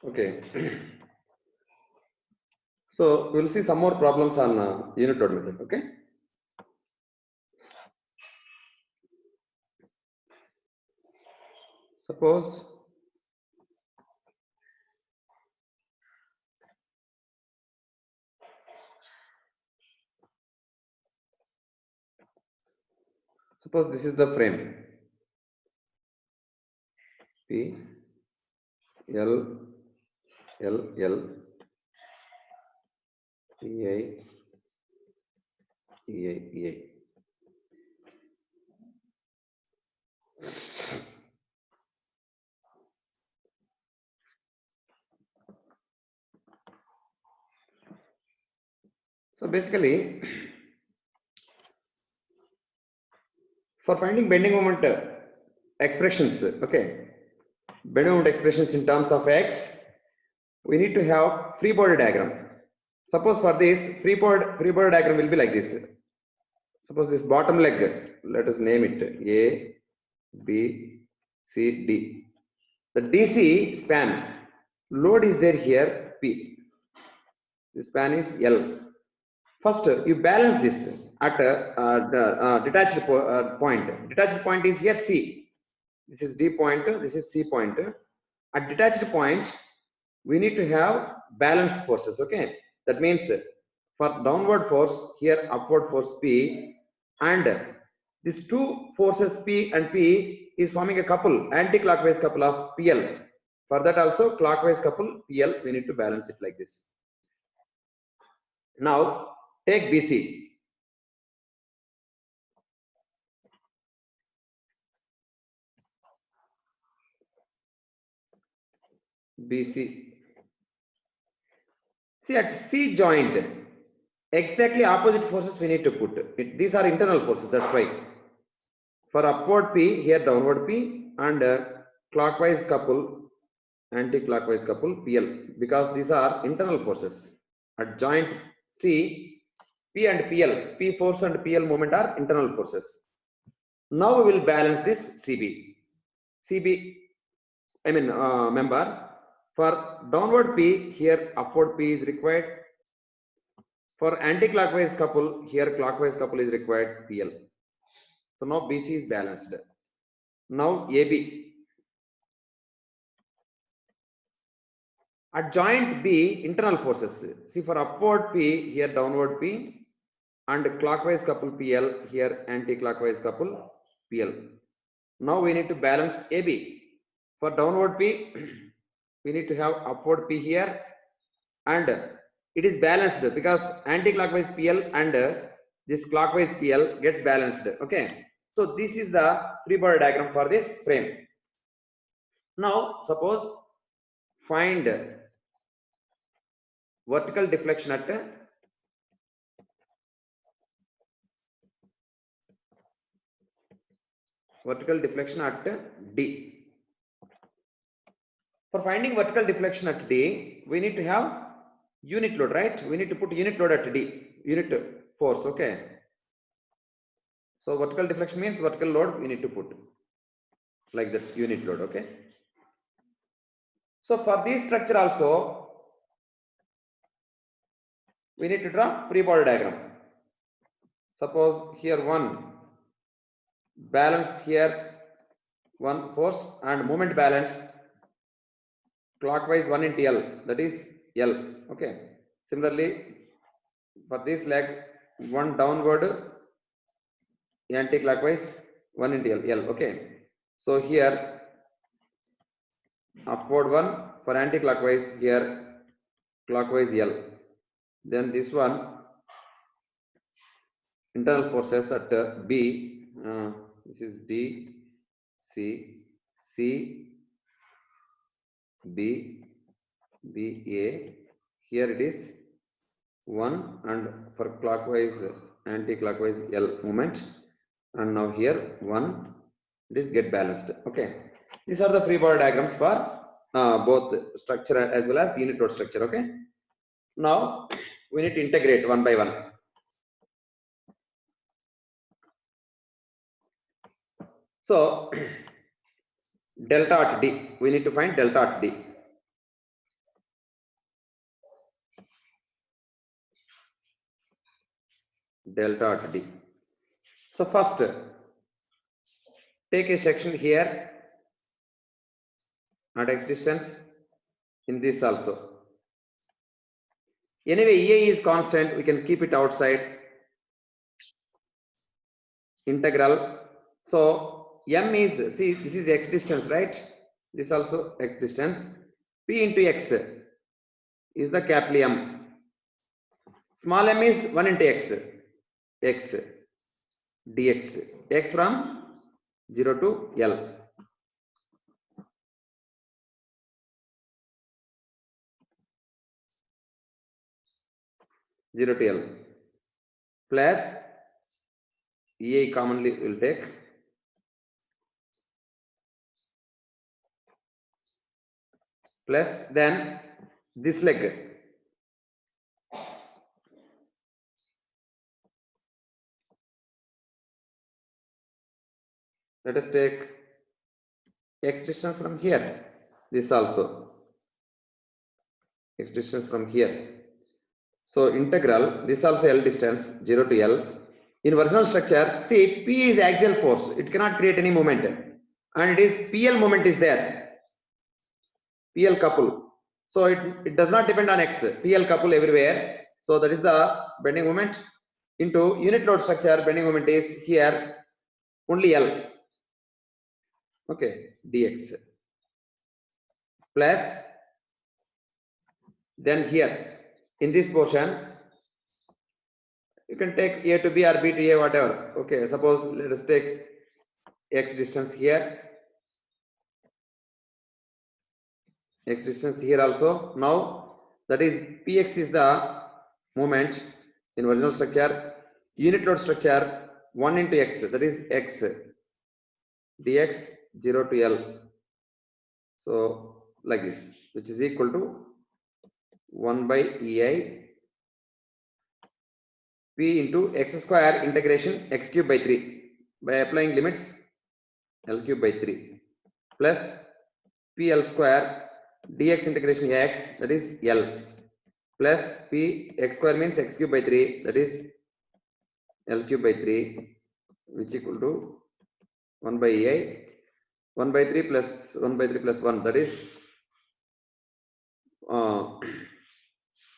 Okay. So we'll see some more problems on unit load method. Okay. Suppose this is the frame P L L L E I E I E I. So basically, for finding bending moment expressions, okay, bending moment expressions in terms of x, we need to have free body diagram. Suppose for this free body diagram will be like this. Suppose this bottom leg, let us name it A, B, C, D. The DC span load is there here P. The span is L. First, you balance this at the detached point. Detached point is here C. This is D point. This is C point. At detached point, we need to have balanced forces. Okay, that means for downward force here, upward force P, and these two forces P and P is forming a couple, anti-clockwise couple of PL. For that also clockwise couple PL, we need to balance it like this. Now take BC. BC. See at C joint, exactly opposite forces we need to put. These are internal forces, that's why. For upward P, here downward P, and clockwise couple, anti-clockwise couple PL, because these are internal forces. At joint C, P and PL, P force and PL moment are internal forces. Now we will balance this CB. CB, I mean member. For downward P, here upward P is required. For anti-clockwise couple, here clockwise couple is required PL. So now BC is balanced. Now AB. At joint B, internal forces. See for upward P, here downward P, and clockwise couple PL, here anti-clockwise couple PL. Now we need to balance AB. For downward P, we need to have upward P here, and it is balanced because anti-clockwise PL and this clockwise PL gets balanced. Okay, so this is the free body diagram for this frame. Now suppose find vertical deflection at D. For finding vertical deflection at D, we need to have unit load, right? We need to put unit load at D, unit force. Okay, so vertical deflection means vertical load we need to put like that, unit load. Okay, so for this structure also we need to draw free body diagram. Suppose here one balance, here one force and moment balance clockwise 1 into L, that is L. Okay, similarly for this leg one downward anti-clockwise 1 into L. Okay, so here upward one for anti-clockwise, here clockwise L. Then this one internal forces at B, this is D, C, C, B, B, A. Here it is 1, and for clockwise anti-clockwise L movement, and now here 1, this get balanced. Okay, these are the free body diagrams for both structure as well as unit load structure. Okay, now we need to integrate one by one. So delta at D, we need to find delta at D. delta at D. So first, take a section here at x distance in this also. Anyway, EA is constant, we can keep it outside. Integral. So M is, see, this is x distance, right? This also x distance. P into x is the capital M. Small m is 1 into x. X dx. X from 0 to L. Zero to L plus EA commonly will take plus then this leg let us take x distance from here, this also x distance from here. So integral, this also L distance 0 to L. In original structure, see P is axial force, it cannot create any moment, and it is PL moment is there, PL couple. So it does not depend on X, PL couple everywhere. So that is the bending moment. Into unit load structure, bending moment is here only L. Okay, dx plus then here in this portion you can take A to B or B to A, whatever. Okay, suppose let us take x distance here, x distance here also. Now that is Px is the moment in original structure. Unit load structure 1 into x, that is x dx 0 to L. So like this, which is equal to 1 by EI P into x square integration x cube by 3 by applying limits L cube by 3 plus PL square dx integration x, that is L, plus P x square means x cube by 3, that is L cube by 3, which equal to 1 by EI 1 by 3 plus 1 by 3 plus 1, that is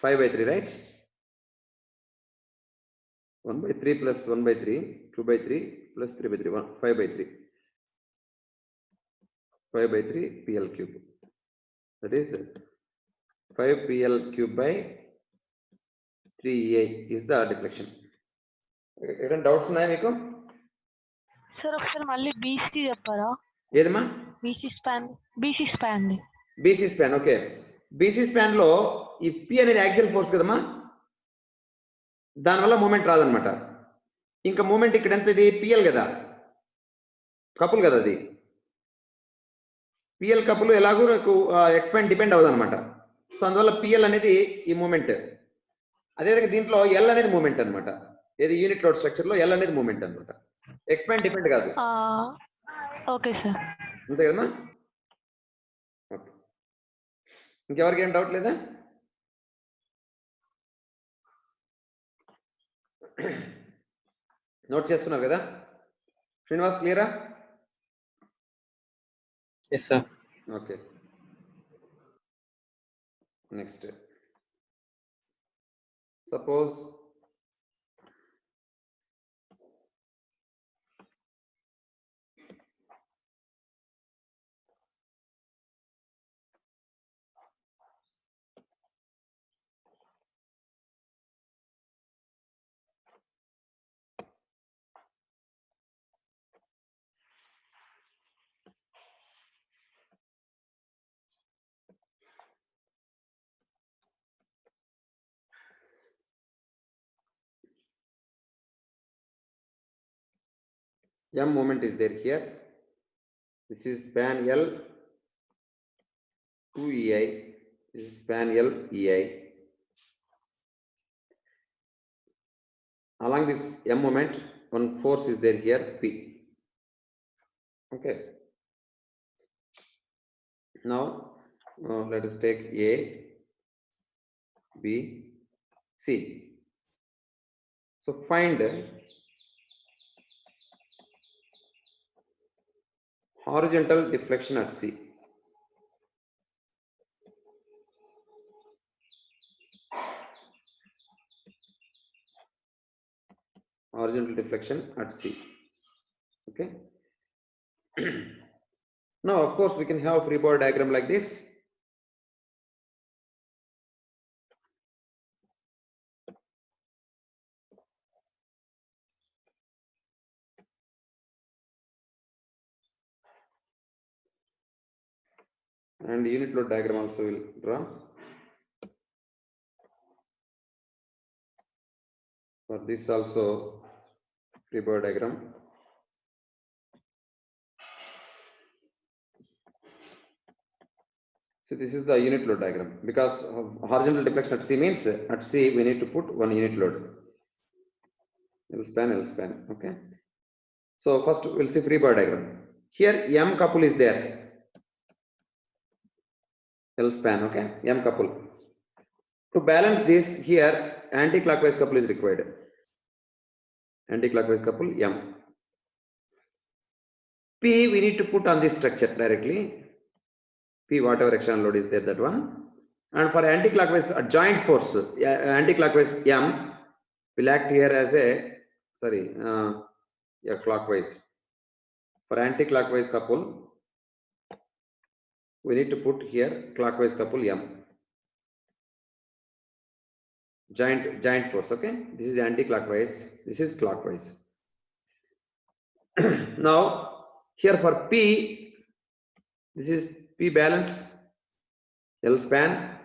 5 by 3, right? 1 by 3 plus 1 by 3, 2 by 3 plus 3 by 3, 5 by 3. 5 by 3 PL cube, that is 5 PL cube by 3EA is the deflection. Any doubts ఉన్నాయా మీకు? Sir ఒకసారి మళ్ళీ BC చెప్పారా? ఏదమ్మా? BC span BC span. Okay, BC span లో ఈ P అనేది axial force కదమ్మా, దానివల్ల మూమెంట్ రాదనమాట. ఇంకా మూమెంట్ ఇక్కడ ఎంత, ఇది పిఎల్ కదా, కపుల్ కదా, అది పిఎల్ కపుల్ ఎలాగో నాకు ఎక్స్పాండ్ డిపెండ్ అవ్వదు అనమాట. సో అందువల్ల పిఎల్ అనేది ఈ మూమెంట్. అదేవిధంగా దీంట్లో ఎల్ అనేది మూమెంట్ అనమాట. ఏది యూనిట్ లోడ్ స్ట్రక్చర్ లో ఎల్ అనేది మూమెంట్ అనమాట, ఎక్స్పాండ్ డిపెండ్ కాదు. ఓకే సార్, అంతే కదమ్మా. ఓకే, ఇంకెవరికి ఏం డౌట్ లేదా? నోట్ చేస్తున్నారు కదా? శ్రీనివాస్ క్లియరా? Yes, sir. Okay, next suppose M moment is there here. This is span L 2 EI. This is span L EI. Along this M moment, one force is there here, P. Okay. Now let us take A, B, C. So find horizontal deflection at C. Horizontal deflection at C. Okay. Now, of course, we can have free body diagram like this. And unit load diagram also will draw. For this also free body diagram. So this is the unit load diagram, because horizontal deflection at C means at C we need to put one unit load. L span, okay. So first we'll see free body diagram. Here M couple is there. L span, okay, M couple. To balance this, here anti-clockwise couple is required. Anti-clockwise couple M. P we need to put on this structure directly. P whatever external load is there, that one. And for anti-clockwise adjoint force, anti-clockwise M will act here as a, sorry, clockwise. For anti-clockwise couple, we need to put here clockwise couple M. Joint force, okay. This is anti-clockwise, this is clockwise. Now here for P, this is P balance, L span.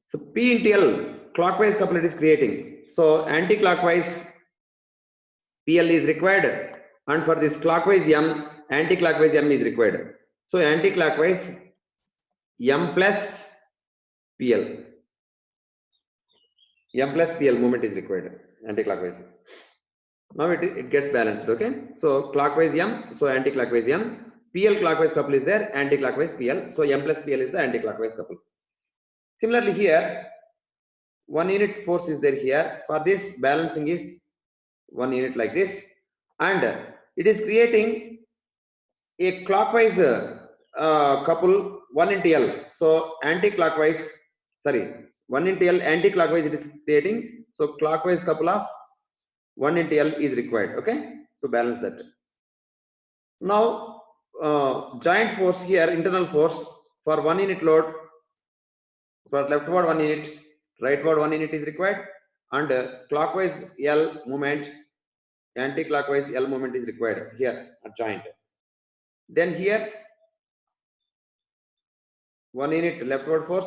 So P into L, clockwise couple it is creating. So anti-clockwise PL is required, and for this clockwise M, anti-clockwise M is required. So anti-clockwise M plus PL. M plus PL movement is required, anti-clockwise. Now it gets balanced, okay. So clockwise M, so anti-clockwise M. PL clockwise couple is there, anti-clockwise PL. So M plus PL is the anti-clockwise couple. Similarly here, 1 unit force is there here. For this balancing is 1 unit like this, and it is creating a clockwise couple 1 into L. So anti-clockwise, sorry, 1 into L anti-clockwise it is creating. So clockwise couple of 1 into L is required, okay, to balance that. Now joint force here, internal force for 1 unit load, for leftward 1 unit, rightward 1 unit is required, and clockwise L movement, anti-clockwise L movement is required here at joint. Then here 1 unit leftward force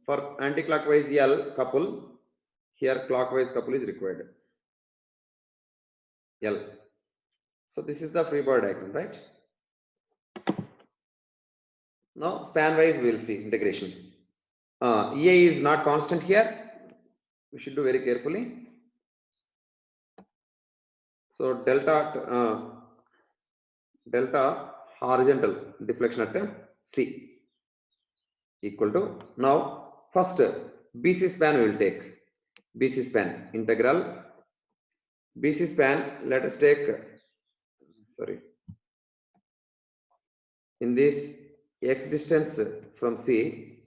for anti-clockwise L couple, here clockwise couple is required, L. So this is the free body diagram, right? Now span wise we will see integration. EA is not constant here. We should do very carefully. So delta horizontal deflection at C equal to, now first BC span we will take. BC span integral BC span, let us take, sorry, in this x distance from C,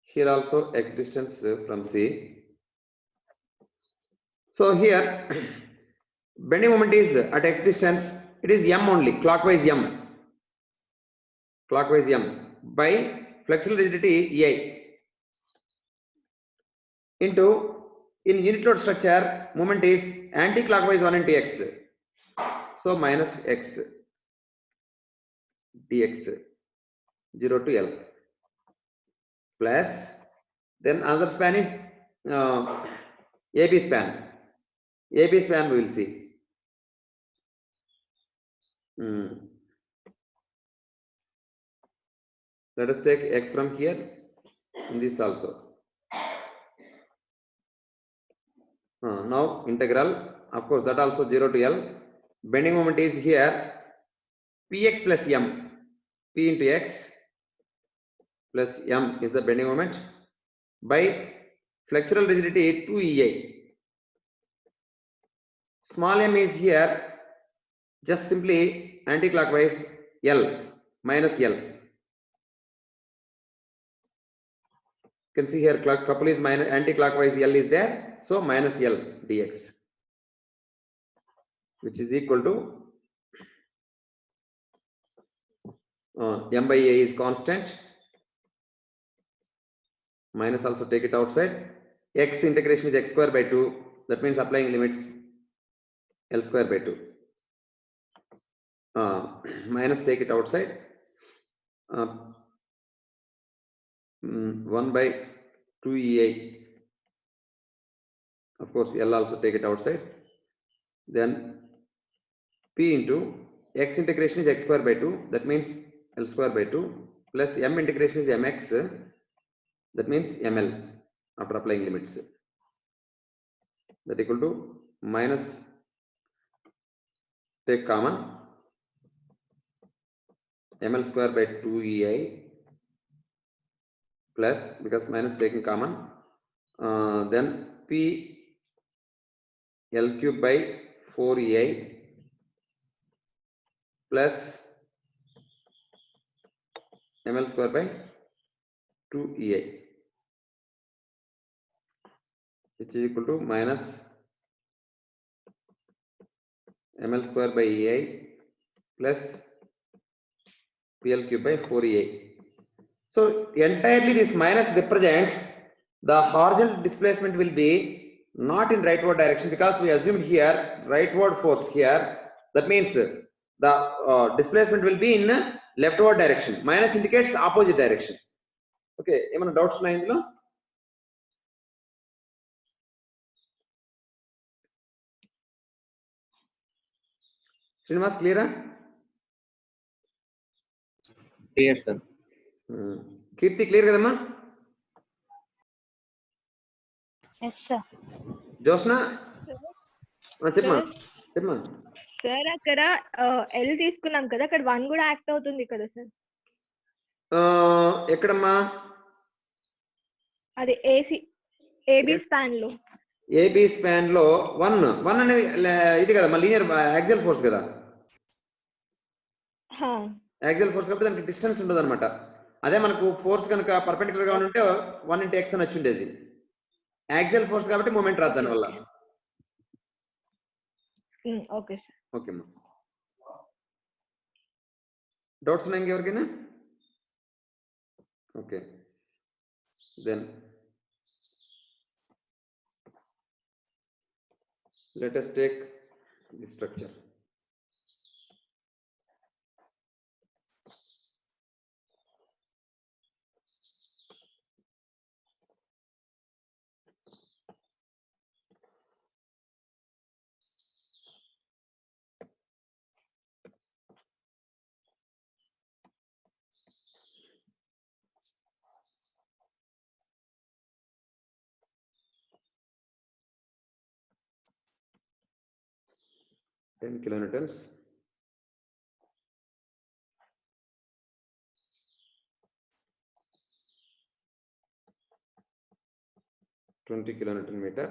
here also x distance from C. So here bending moment is at x distance, it is M only, clockwise M by flexural rigidity A into, in unit load structure moment is anti-clockwise 1 into x, so minus x dx 0 to L, plus then another span is AB span. AB span we will see. Let us take x from here in this also. Now integral, of course that also 0 to L. Bending moment is here Px plus M, P into x plus M is the bending moment by flexural rigidity 2EA. small m is here, just simply anti-clockwise L minus L. You can see here couple is minus anti-clockwise L is there, so minus L dx, which is equal to m by a is constant, minus also take it outside, x integration is x square by 2, that means applying limits L square by 2, minus take it outside, 1 by 2 ei, of course L also take it outside, then p into x integration is x square by 2, that means L square by 2, plus m integration is mx, that means ml after applying limits, that equal to minus take common ml square by 2ei plus, because minus taking common, then p L cube by 4ei plus ml square by 2ei, which is equal to minus ml square by ei plus pl cube by 4ei. So entirely this minus represents the horizontal displacement will be not in rightward direction, because we assumed here rightward force here, that means the displacement will be in leftward direction. Minus indicates opposite direction. Okay, ఏమైనా doubts ఉన్నాయి ఇందులో? శ్రీనివాస్ క్లియరా? Clear sir. Keerthi clear కదమ్మా? Yes sir. Jyosna చెప్పమా చెప్పమా. Sir అక్కడ L తీసుకున్నాం కదా, అక్కడ 1 కూడా యాక్ట్ అవుతుంది కదా సార్? ఎక్కడమ్మా? అది ఏబి స్పాన్ లో. ఏబి స్పాన్ లో 1 అనేది ఇది కదా లీనియర్ యాక్సియల్ ఫోర్స్ కదా, యాక్సియల్ ఫోర్స్ కాబట్టి దానికి డిస్టెన్స్ ఉండదు అనమాట. అదే మనకు ఫోర్స్ కనుక పర్పెండిక్యులర్ గా ఉంటే 1 × x అని వచ్చి ఉండేది. యాక్సియల్ ఫోర్స్ కాబట్టి మూమెంట్ రాదు దాని వల్ల. Okay sir. ఓకే అమ్మా. డౌట్స్ ఉన్నాయి ఇంకెవరికైనా? Okay, then let us take the structure. Ten kilonewtons. (20 kilonewton meter).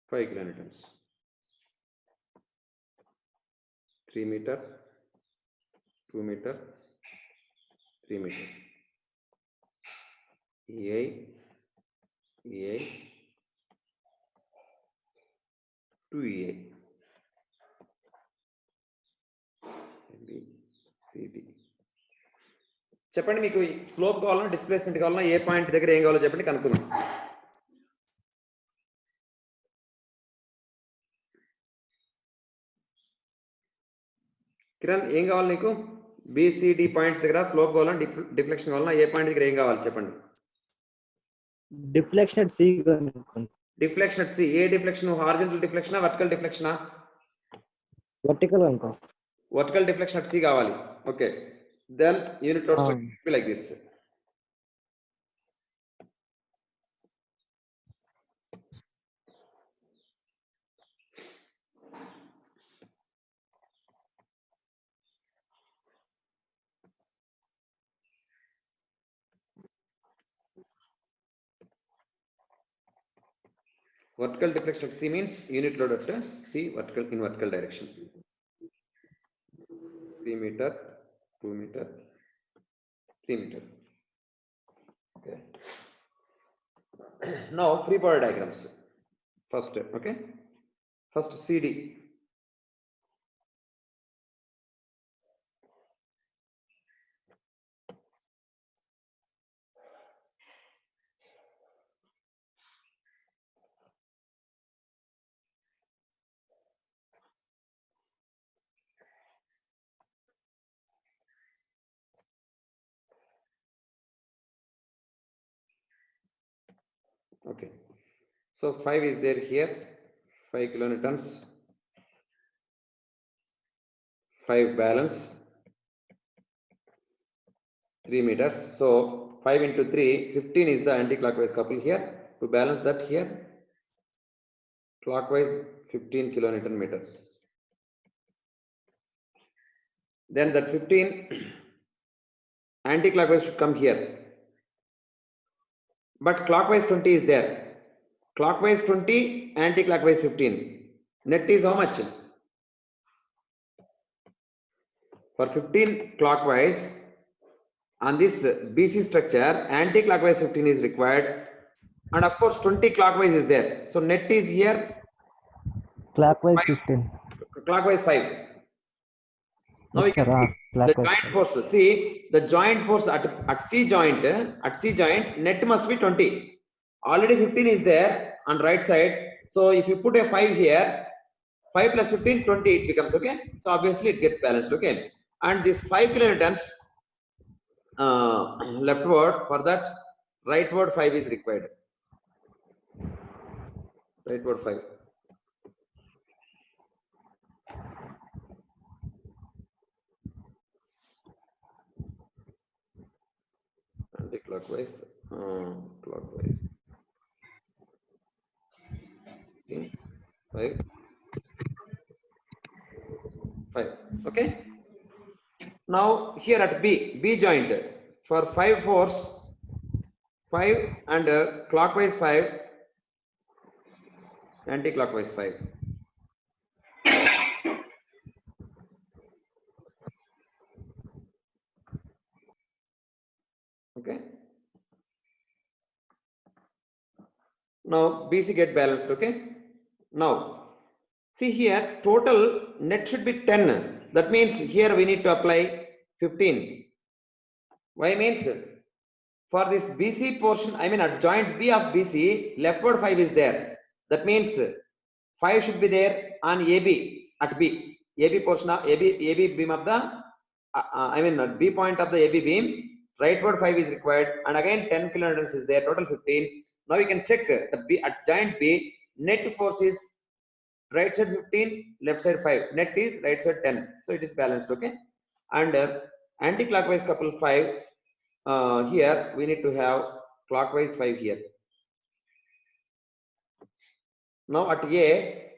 (5 kilonewtons). 3 meter, 2 meter, 3 meter. EI, 2EI. చెప్పండి, మీకు స్లోప్ కావాలన్నా డిస్ప్లేస్మెంట్ కావాలన్నా ఏ పాయింట్ దగ్గర ఏం కావాలో చెప్పండి, కనుక్కుందాం. కిరణ్ ఏం కావాలి నీకు? బిసిడి పాయింట్స్ దగ్గర స్లోప్ కావాలన్నా డిఫ్లెక్షన్ కావాలన్నా ఏ పాయింట్ దగ్గర ఏం కావాలి చెప్పండి. Deflection C. Deflection C. ఏ డిఫ్లెక్షన్? హారిజాంటల్ డిఫ్లెక్షనా వర్టికల్ డిఫ్లెక్షనా? వర్టికల్ అనుకో. వర్టికల్ డిఫ్లెక్షన్ సి కావాలి. Okay, then unit load structure like this. Vertical deflection at C means unit load at C vertical in vertical direction. 3 meter, 2 meter, 3 meter. Okay. Now free body diagrams. First, okay. First CD. Okay. So 5 is there here. 5 kilonewtons. 5 balance. 3 meters. So 5 into 3, 15 is the anti-clockwise couple here. To balance that here, clockwise 15 kilonewton meters. Then that 15 anti-clockwise should come here. But clockwise 20 is there. Clockwise 20, anti-clockwise 15. Net is how much? For 15 clockwise, on this BC structure, anti-clockwise 15 is required. And of course, 20 clockwise is there. So net is here. Clockwise 5. 15. Clockwise 5. Now we Yes, can sir. see the Clockwise. joint force. See the joint force at C joint. Net must be 20. Already 15 is there on right side. So if you put a 5 here, 5 plus 15, 20 it becomes, okay. So obviously it gets balanced, okay. And this 5 kilonewtons leftward, for that rightward 5 is required. Rightward 5. Anti-clockwise, clockwise. Okay. 5. 5. Okay. Now here at B joint, for 5 force, 5 and clockwise 5, anti-clockwise 5. Okay. Now BC get balanced, okay. Now see here, total net should be 10. That means here we need to apply 15. Why means for this BC portion, I mean at joint B of BC, leftward 5 is there. That means 5 should be there on AB at B. AB portion of AB beam of the, I mean B point of the AB beam. Rightward 5 is required, and again 10 kilonewtons is there. Total 15. Now we can check the B at joint B. Net force is right side 15, left side 5. Net is right side 10. So it is balanced, okay. And anti-clockwise couple 5. Here we need to have clockwise 5 here. Now at A,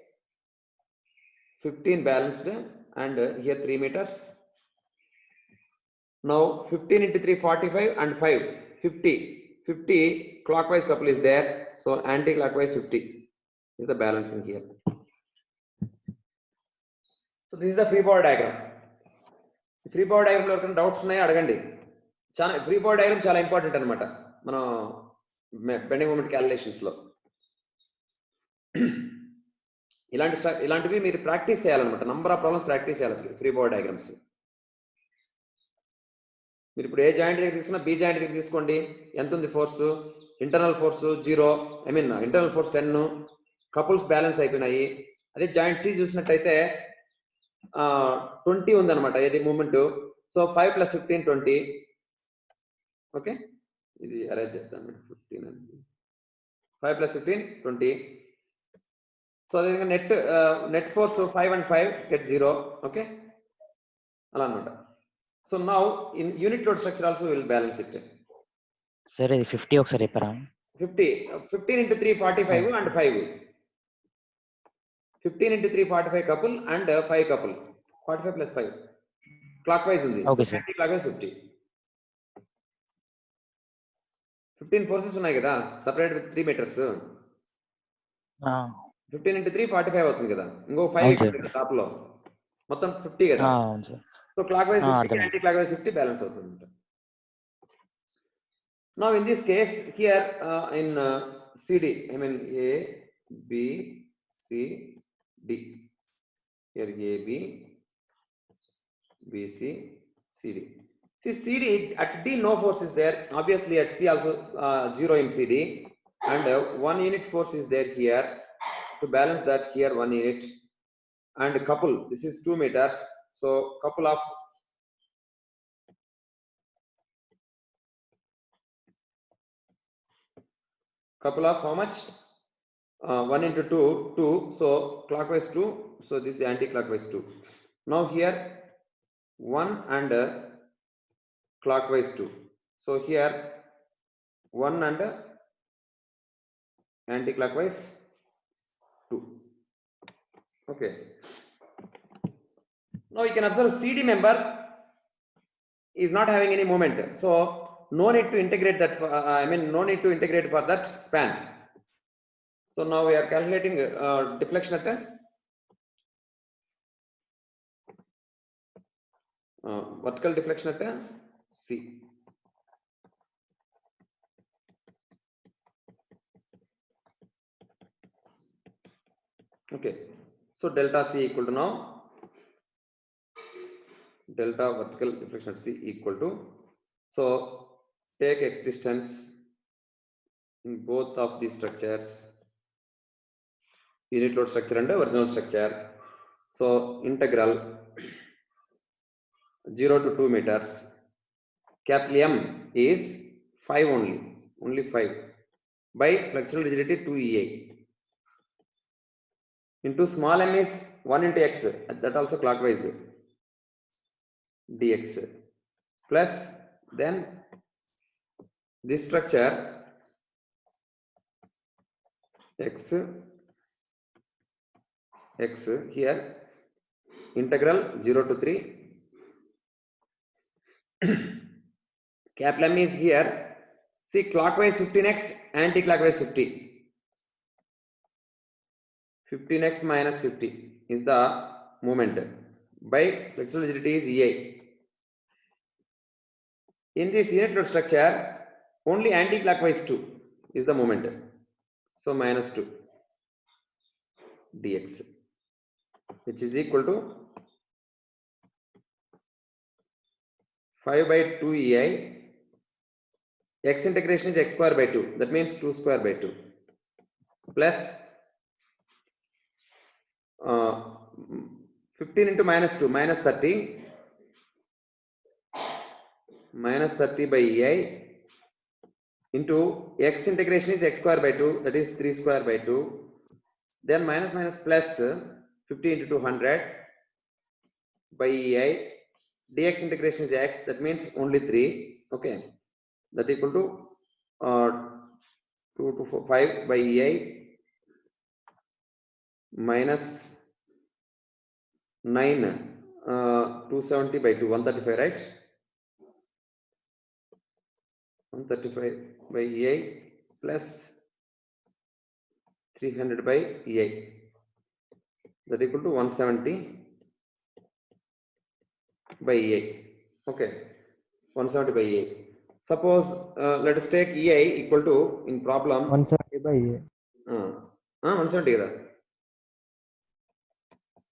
15 balanced, and here 3 meters. Now 15 into 3, 45, and 5, 50. 50 clockwise couple is there. So anti-clockwise 50 is the balancing here. So this is the free body diagram. Free body diagram lo doubts unnaya adagandi. Free body diagram చాలా important అన్నమాట మనం bending moment calculations లో. ఇలాంటివి మీరు practice చేయాలన్నమాట. Number of problems practice చేయాలి free body diagrams. మీరు ఇప్పుడు ఏ జాయింట్ దగ్గర తీసుకున్నా బి జాయింట్ దగ్గర తీసుకోండి. ఎంత ఉంది force? Internal force 0, I mean internal force 10, couples balance అయిపోయినాయి. అదే జాయింట్ సి చూసినట్టయితే 20 ఉందన్నమాట ఏది మూమెంట్. సో 5 + 15 20. ఓకే, ఇది అరేంజ్ చేద్దాం. 15 5 + 15 20. సో అదేవిధంగా net force 5 and 5 get 0. Okay, అలా అన్నమాట. So now in unit load structure also will balance it. సరే ఇది 50 ఒకసారి చెప్పరా? 15 into 3 45 and 5. 15 into 3 45 couple and 5 couple. 45 plus 5 clockwise ఉంది. Okay sir. clockwise 50. 15 ఫోర్సెస్ ఉన్నాయి కదా, సెపరేట్ విత్ 3 మీటర్స్. 15 into 3 45 అవుతుంది కదా, ఇంకో 5 అవును ఇక్కడ సార్. కదా టాప్ లో, మొత్తం 50 కదా. అవును సార్. సో క్లాక్ వైజ్ 50 అర్థమైంది. యాంటీ క్లాక్ వైజ్ 50 బ్యాలెన్స్ అవుతుంది. Now in this case here in CD, I mean A, B, C, D. Here A, B, B, C, CD. See CD at D no force is there. Obviously at C also 0 in CD, and 1 unit force is there here. To balance that, here 1 unit, and couple. This is 2 meters. So couple of how much? 1 into 2, 2. So clockwise 2. So this is anti-clockwise 2. Now here 1 and clockwise 2. So here 1 and anti-clockwise 2. Okay. Now you can observe CD member is not having any moment. So no need to integrate that. No need to integrate for that span. So now we are calculating deflection at vertical deflection at C. Okay. So delta C equal to now delta vertical deflection at C equal to, so take x distance in both of these structures, unit load structure and original structure. So integral 0 to 2 meters. Capital M is 5 only 5 by flexural rigidity 2EI into small m is 1 into x, that also clockwise, dx, plus then this structure x here integral 0 to 3. Capital M is here. See clockwise 15x, anti-clockwise 50. 15x minus 50 is the moment by flexural rigidity is EI. In this unit load structure, only anti-clockwise 2 is the moment. So minus 2 dx, which is equal to 5 by 2 EI. X integration is x square by 2. That means 2 square by 2 plus 15 into minus 2, minus 30. Minus 30 by EI into x integration is x square by 2, that is 3 square by 2. Then minus plus 50 into 200 by EI. Dx integration is x, that means only 3. Okay, that equal to 2 to 5 by EI minus 9, 270 by 2, 135, right? 135 by EI plus 300 by EI, that equal to 170 by EI. Okay, 170 by EI. Suppose let us take EI equal to, in problem 170 by A. 170 kada.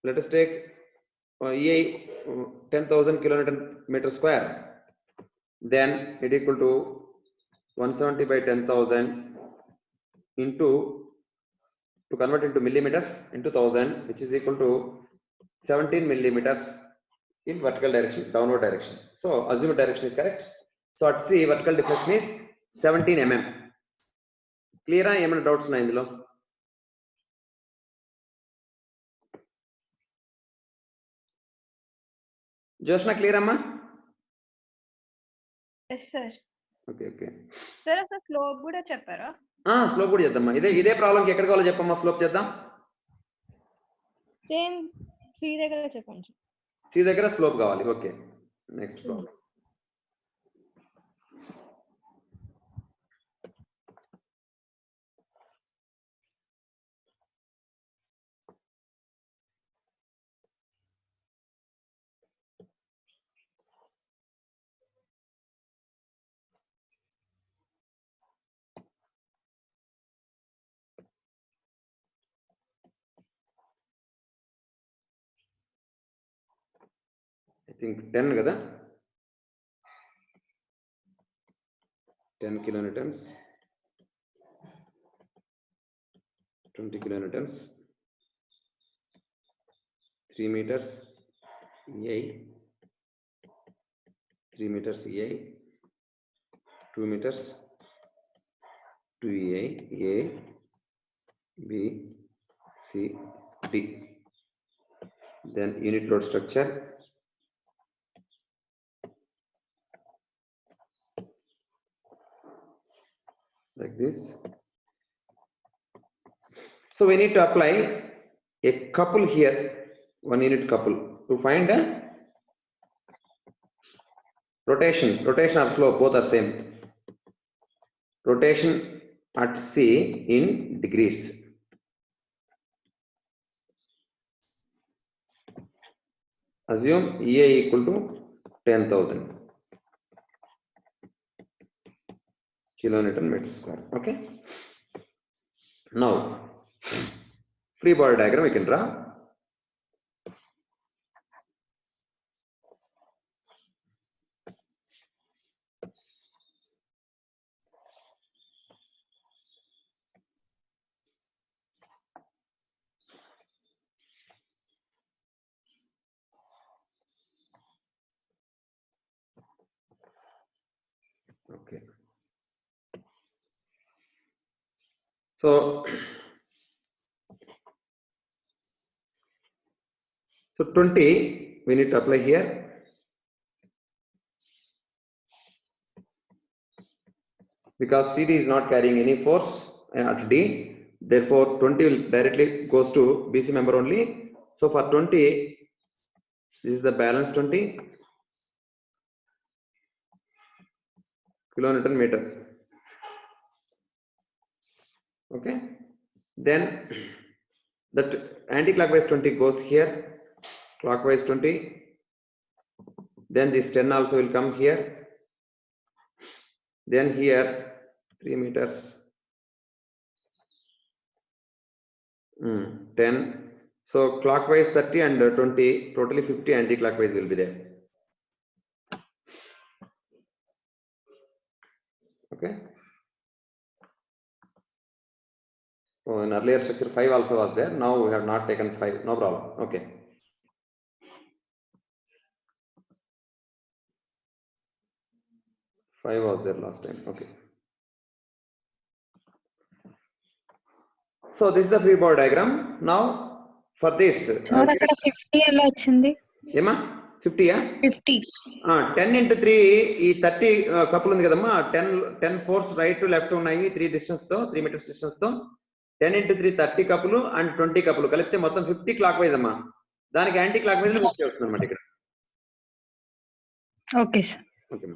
Let us take EI 10,000 kilonewton meter square. Then it equal to 170 by 10,000 into, to convert into millimeters, into 1000, which is equal to 17 millimeters in vertical direction, downward direction. So assumed direction is correct. So at C vertical deflection is 17 mm. Clear? Emana doubts na indulo? Joshna, clear amma? Yes sir. Okay, okay. Sir అసలు slope కూడా చెప్పారా? Slope కూడా చేద్దామా. ఇదే ప్రాబ్లంకి ఎక్కడ కావాలో చెప్పమ్మా, స్లోప్ చేద్దాం. సేమ్ C దగ్గర చెప్పండి. C దగ్గర స్లోప్ కావాలి. Okay, next problem. think 10 kada, 10 kilonewtons, 20 kilonewtons, 3 meters EI, 3 meters EI, 2 meters 2 EI, A, B, C, D. Then unit load structure. Like this. So we need to apply a couple here, 1 unit couple, to find a rotation. Rotation or slope, both are same. Rotation at C in degrees. Assume EA equal to 10,000 kilonewton meter square. Okay. Now, free body diagram we can draw. Okay. So, 20 we need to apply here. Because CD is not carrying any force at D, therefore 20 will directly goes to BC member only. So for 20, this is the balance 20 kilonewton meter. Okay. Then that anti-clockwise 20 goes here, clockwise 20. Then this 10 also will come here. Then here 3 meters. 10. So clockwise 30 and 20, totally 50 anti-clockwise will be there. Okay. So in earlier structure 5 also was there. Now we have not taken 5. No problem. Okay. Five was there last time. Okay. So this is the free body diagram. Now for this, అక్కడ 50 ఎలా వచ్చింది? ఏమా 50 yeah 50 10 into 3 ఈ 30 couple ఉంది కదమ్మా 10 force right to left ఉన్నాయి 3 distance తో 3 metres distance తో 10 into 3 30 కపుల్ అండ్ 20 కపుల్ కలిపితే మొత్తం 50 క్లాక్ వైజ్ అమ్మా. దానికి యాంటీ క్లాక్ వైజ్ లో మూవ్ చేస్తుంది అన్నమాట ఇక్కడ. Okay sir. Okay.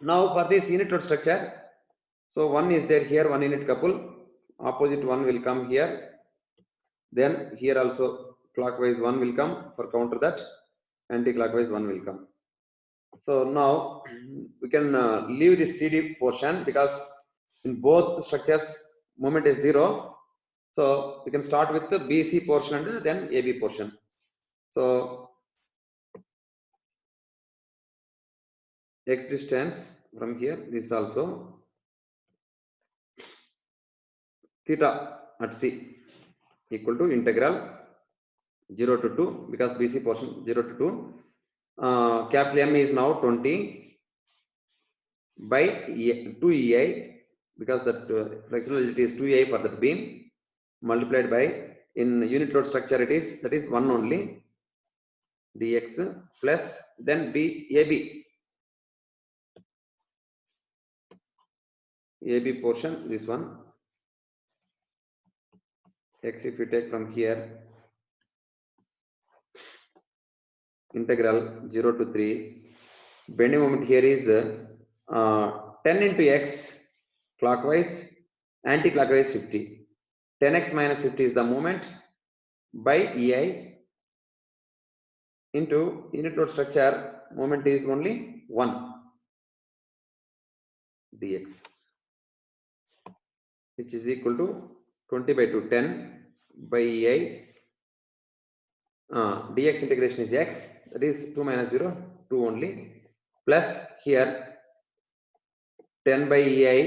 Now for this unit load structure, so one is there here, 1 unit couple, opposite one will come here, then here also clockwise one will come for counter that, anti-clockwise one will come. So now we can leave this CD portion because in both structures moment is 0. So we can start with the BC portion and then AB portion. So X distance from here, this also theta at C equal to integral 0 to 2 because BC portion 0 to 2. Capital M is now 20 by 2 EI because that fractional rigidity is 2 EI for that beam multiplied by in unit load structure it is that is 1 only dx plus then AB portion this one x if you take from here integral 0 to 3 bending moment here is 10 into x clockwise anti-clockwise 50 10x minus 50 is the moment by EI into unit load structure moment is only 1 dx which is equal to 20 by 2 10 by EI dx integration is x, that is 2 minus 0, 2 only, plus here 10 by ei,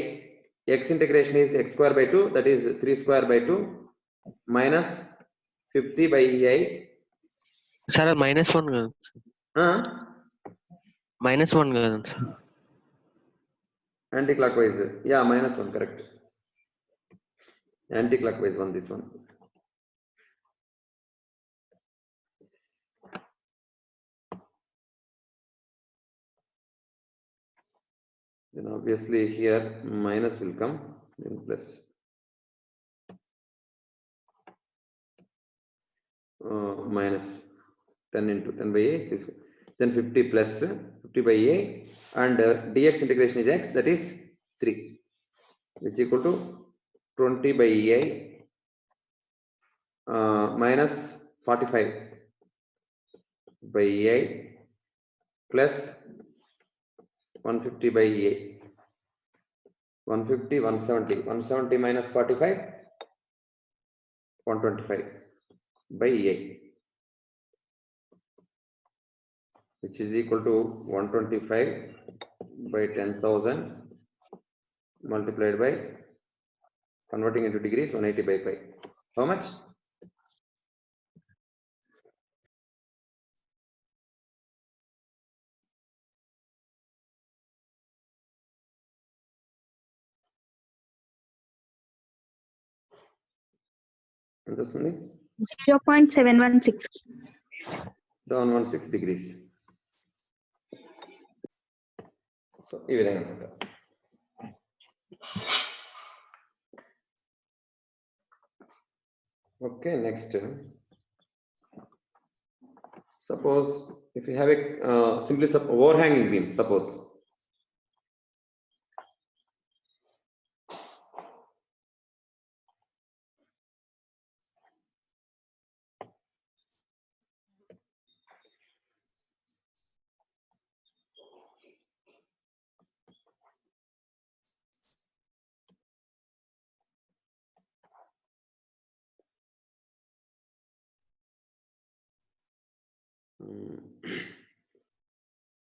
x integration is x square by 2, that is 3 square by 2, minus 50 by ei. Sir, -1 కదా. -1 కదా sir. Anti-clockwise, yeah, -1, correct. Anti-clockwise one, this one. Then obviously here minus will come, then plus. Minus 10 into 10 by a, then 50 plus 50 by a, and dx integration is x, that is 3, which is equal to 20 by ei minus 45 by ei plus 150 by a, 150, 170, 170 minus 45, 125 by a, which is equal to 125 by 10,000 multiplied by, converting into degrees, 180 by 5. How much? ఎంత వస్తుంది? 0.716. 716 degrees. So ఈ విధంగా అన్నమాట. Okay, next. Suppose if you have a simply overhanging beam, suppose.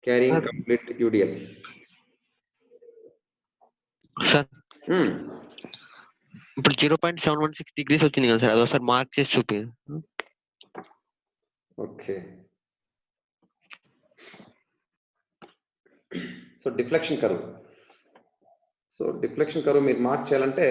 Carrying complete UDL. Sir ఇప్పుడు 0.716 degrees వచ్చింది కదా sir, అదొకసారి mark చేసి చూపి. Okay, so deflection curve. So deflection curve మీరు మార్క్ చేయాలంటే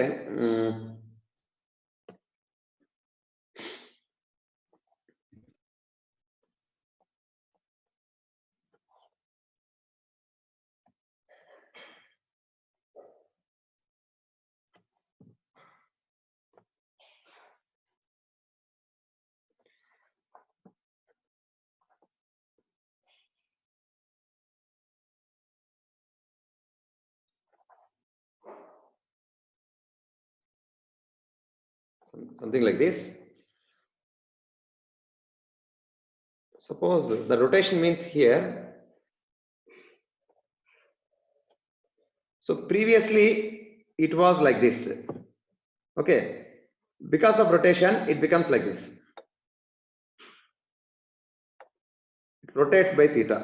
something like this. Suppose the rotation means here. So previously it was like this. Okay, because of rotation it becomes like this. It rotates by theta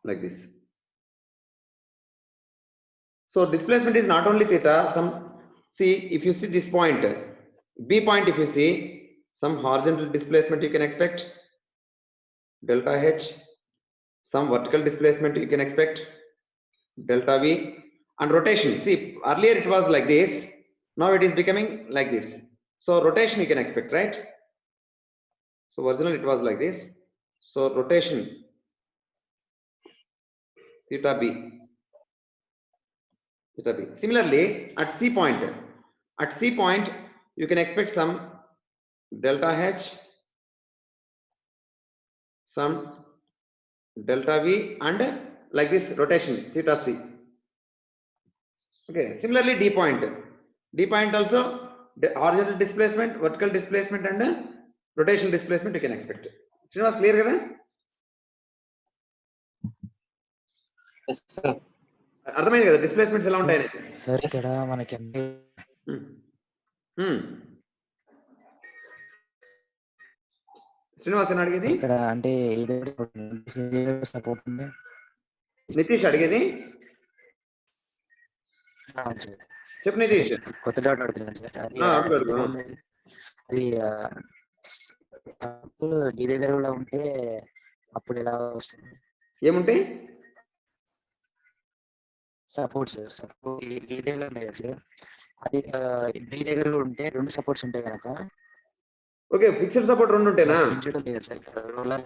like this. So displacement is not only theta. See, if you see this point, B point, if you see some horizontal displacement you can expect, delta H, some vertical displacement you can expect, delta V, and rotation. See, earlier it was like this, now it is becoming like this. So rotation you can expect, right? So originally it was like this. So rotation theta B. Similarly, at C point, you can expect some delta H, some delta V, and like this rotation theta C. Okay. Similarly, D point also the horizontal displacement, vertical displacement, and rotational displacement you can expect. Srinivas, clear kada? Yes, sir. అర్థమైంది కదా displacements ఎలా ఉంటాయని? Sir ఇక్కడ మనకి శ్రీనివాస్ అని అడిగేది ఇక్కడ అంటే సపోర్ట్ ఉంది. నితీష్ అడిగేది అవును సార్. చెప్పు నితీష్. కొత్త డౌట్ అడుగుతున్నాను సార్. అది అడుగు, అడుగు. అది డి దగ్గర కూడా ఉంటే అప్పుడు ఎలా వస్తుంది? ఏముంటాయి సపోర్ట్స్ సపోర్ట్ ఏ దగ్గర ఉన్నాయి కదా సార్, అది డి దగ్గర కూడా ఉంటే 2 సపోర్ట్స్ ఉంటాయి కనుక ఓకే ఫిక్స్డ్ సపోర్ట్ 2 ఉంటేనా పెంచడం లేదు సార్ ఇక్కడ రోలర్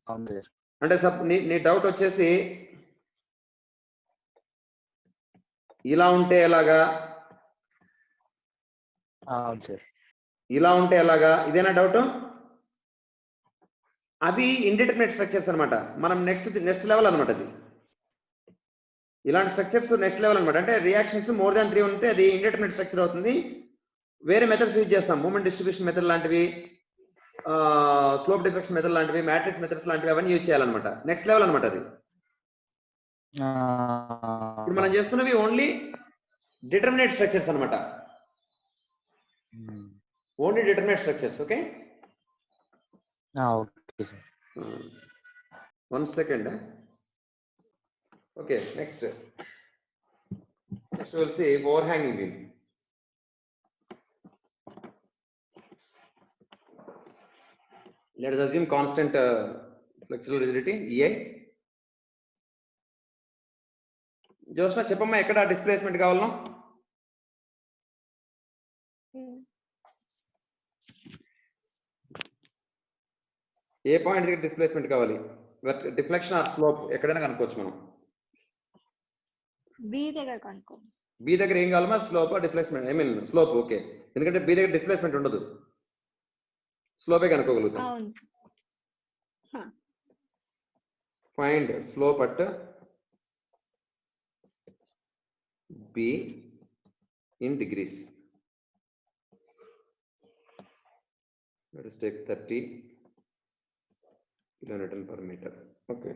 అవును సార్. అంటే నీ డౌట్ వచ్చేసి ఇలా ఉంటే ఎలాగా, అవును సార్. ఇలా ఉంటే ఎలాగా, ఇదేనా డౌట్? అది ఇండిటర్మినేట్ స్ట్రక్చర్స్ అన్నమాట. మనం నెక్స్ట్ లెవెల్ అన్నమాట. అది ఇలాంటి స్ట్రక్చర్స్ నెక్స్ట్ లెవెల్ అన్నమాట. అంటే రియాక్షన్స్ మోర్ దాన్ 3 ఉంటే అది ఇండిటర్మినేట్ స్ట్రక్చర్ అవుతుంది. వేరే మెథడ్స్ యూజ్ చేస్తాం, మూమెంట్ డిస్ట్రిబ్యూషన్ మెథడ్ లాంటివి, స్లోప్ డిఫెక్షన్ మెథడ్ లాంటివి, మ్యాట్రిక్స్ మెథడ్స్ లాంటివి అవన్నీ యూజ్ చేయాలన్నమాట. నెక్స్ట్ లెవెల్ అన్నమాట అది. ఇప్పుడు మనం చేస్తున్నవి ఓన్లీ డిటర్మినేట్ స్ట్రక్చర్స్ అన్నమాట. Only determinate structures. Okay okay sir. 1 second. Okay, next we'll see overhanging beam. Let us assume constant flexural rigidity EI. Joshna చెప్పమ్మా, ఎక్కడ డిస్ప్లేస్మెంట్ కావాలనో? ఏ పాయింట్ దగ్గర డిస్ప్లేస్మెంట్ కావాలి? డిఫ్లెక్షన్ ఆర్ స్లోప్ ఎక్కడైనా కనుక్కోవచ్చు మనం. బి దగ్గర కనుక్కో. బి దగ్గర ఏం కావాలమ్మా? Slope displacement, I mean slope. Okay, ఎందుకంటే బి దగ్గర డిస్ప్లేస్మెంట్ ఉండదు, స్లోపే కనుక్కోగలుగుతాం. Find slope at B in degrees. Let us take 30 kilonewton per meter. Okay.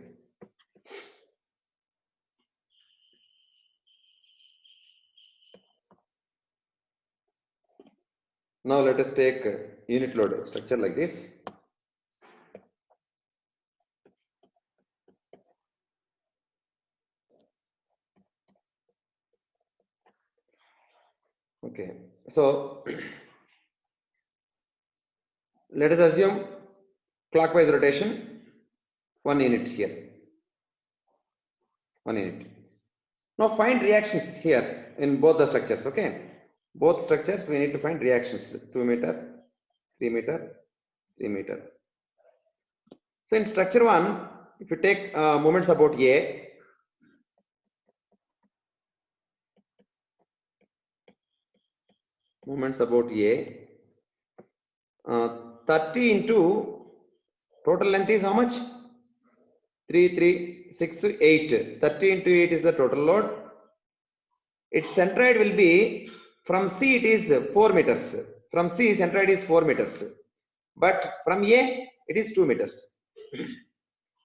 Now let us take unit load structure like this. Okay, so let us assume clockwise rotation 1 unit here, 1 unit. Now find reactions here in both the structures. Okay, both structures we need to find reactions. 2 meter, 3 meter, 3 meter. So in structure 1, if you take moments about A, moments about A, 30 into total length is how much? 3, 3, 6, 8. 30 into 8 is the total load. Its centroid will be, from C it is 4 meters. From C centroid is 4 meters. But from A it is 2 meters.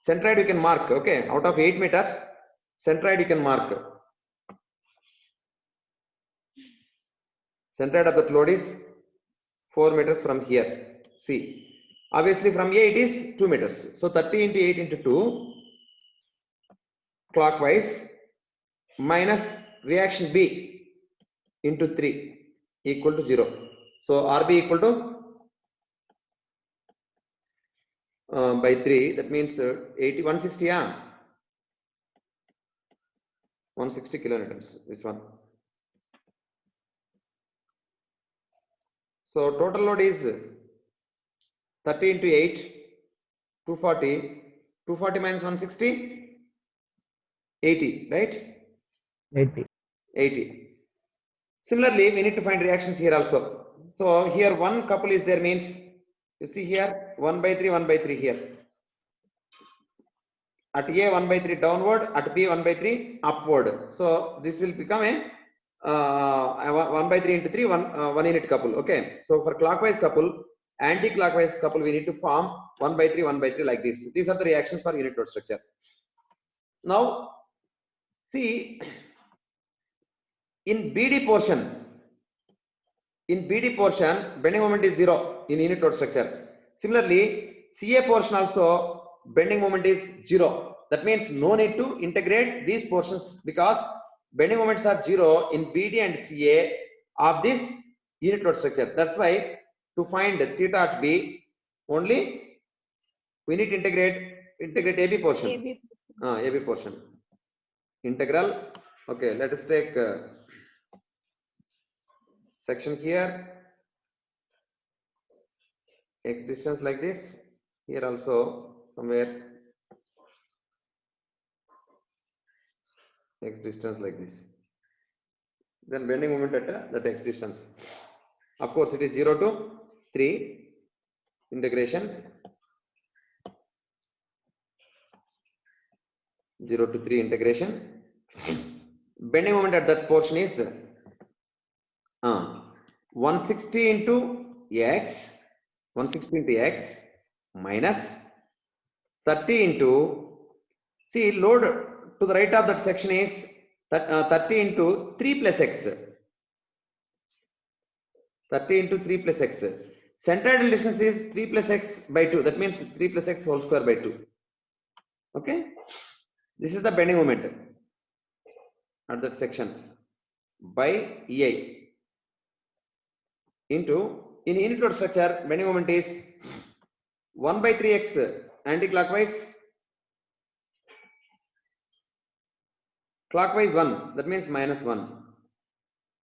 Centroid you can mark, okay? Out of 8 meters, centroid you can mark. Centroid of that load is 4 meters from here, C. Obviously from A it is 2 meters. So 30 into 8 into 2 clockwise minus reaction B into 3 equal to 0. So RB equal to by 3, that means 80, 160, yeah? 160 kilonewtons, this one. So total load is 30 into 8, 240, 240 minus 160, 80, right? 80. Similarly, we need to find reactions here also. So here one couple is there, means you see here 1 by 3, 1 by 3 here. At A 1 by 3 downward, at B 1 by 3 upward. So this will become a 1 by 3 into 3, 1 unit couple. Okay, so for clockwise couple, anti-clockwise couple, we need to form 1 by 3, 1 by 3 like this. These are the reactions for unit load structure. Now see, in BD portion, bending moment is 0 in unit load structure. Similarly, CA portion also bending moment is 0. That means no need to integrate these portions because bending moments are 0 in BD and CA of this unit load structure. That's why to find theta at B, only we need to integrate AB portion. AB portion. Integral. Okay, let us take section here. X distance like this. Here also somewhere X distance like this. Then bending moment at that X distance. Of course, it is 0 to 3 integration. 0 to 3 integration. Bending moment at that portion is 160 into X, 160 into X minus 30 into, see, load to the right of that section is 30 into 3 plus X. 30 into 3 plus X. Centroidal distance is 3 plus X by 2. That means 3 plus X whole square by 2. Okay. This is the bending moment at that section by EI into, in unit load structure, bending moment is 1 by 3x anti-clockwise, clockwise 1, that means minus 1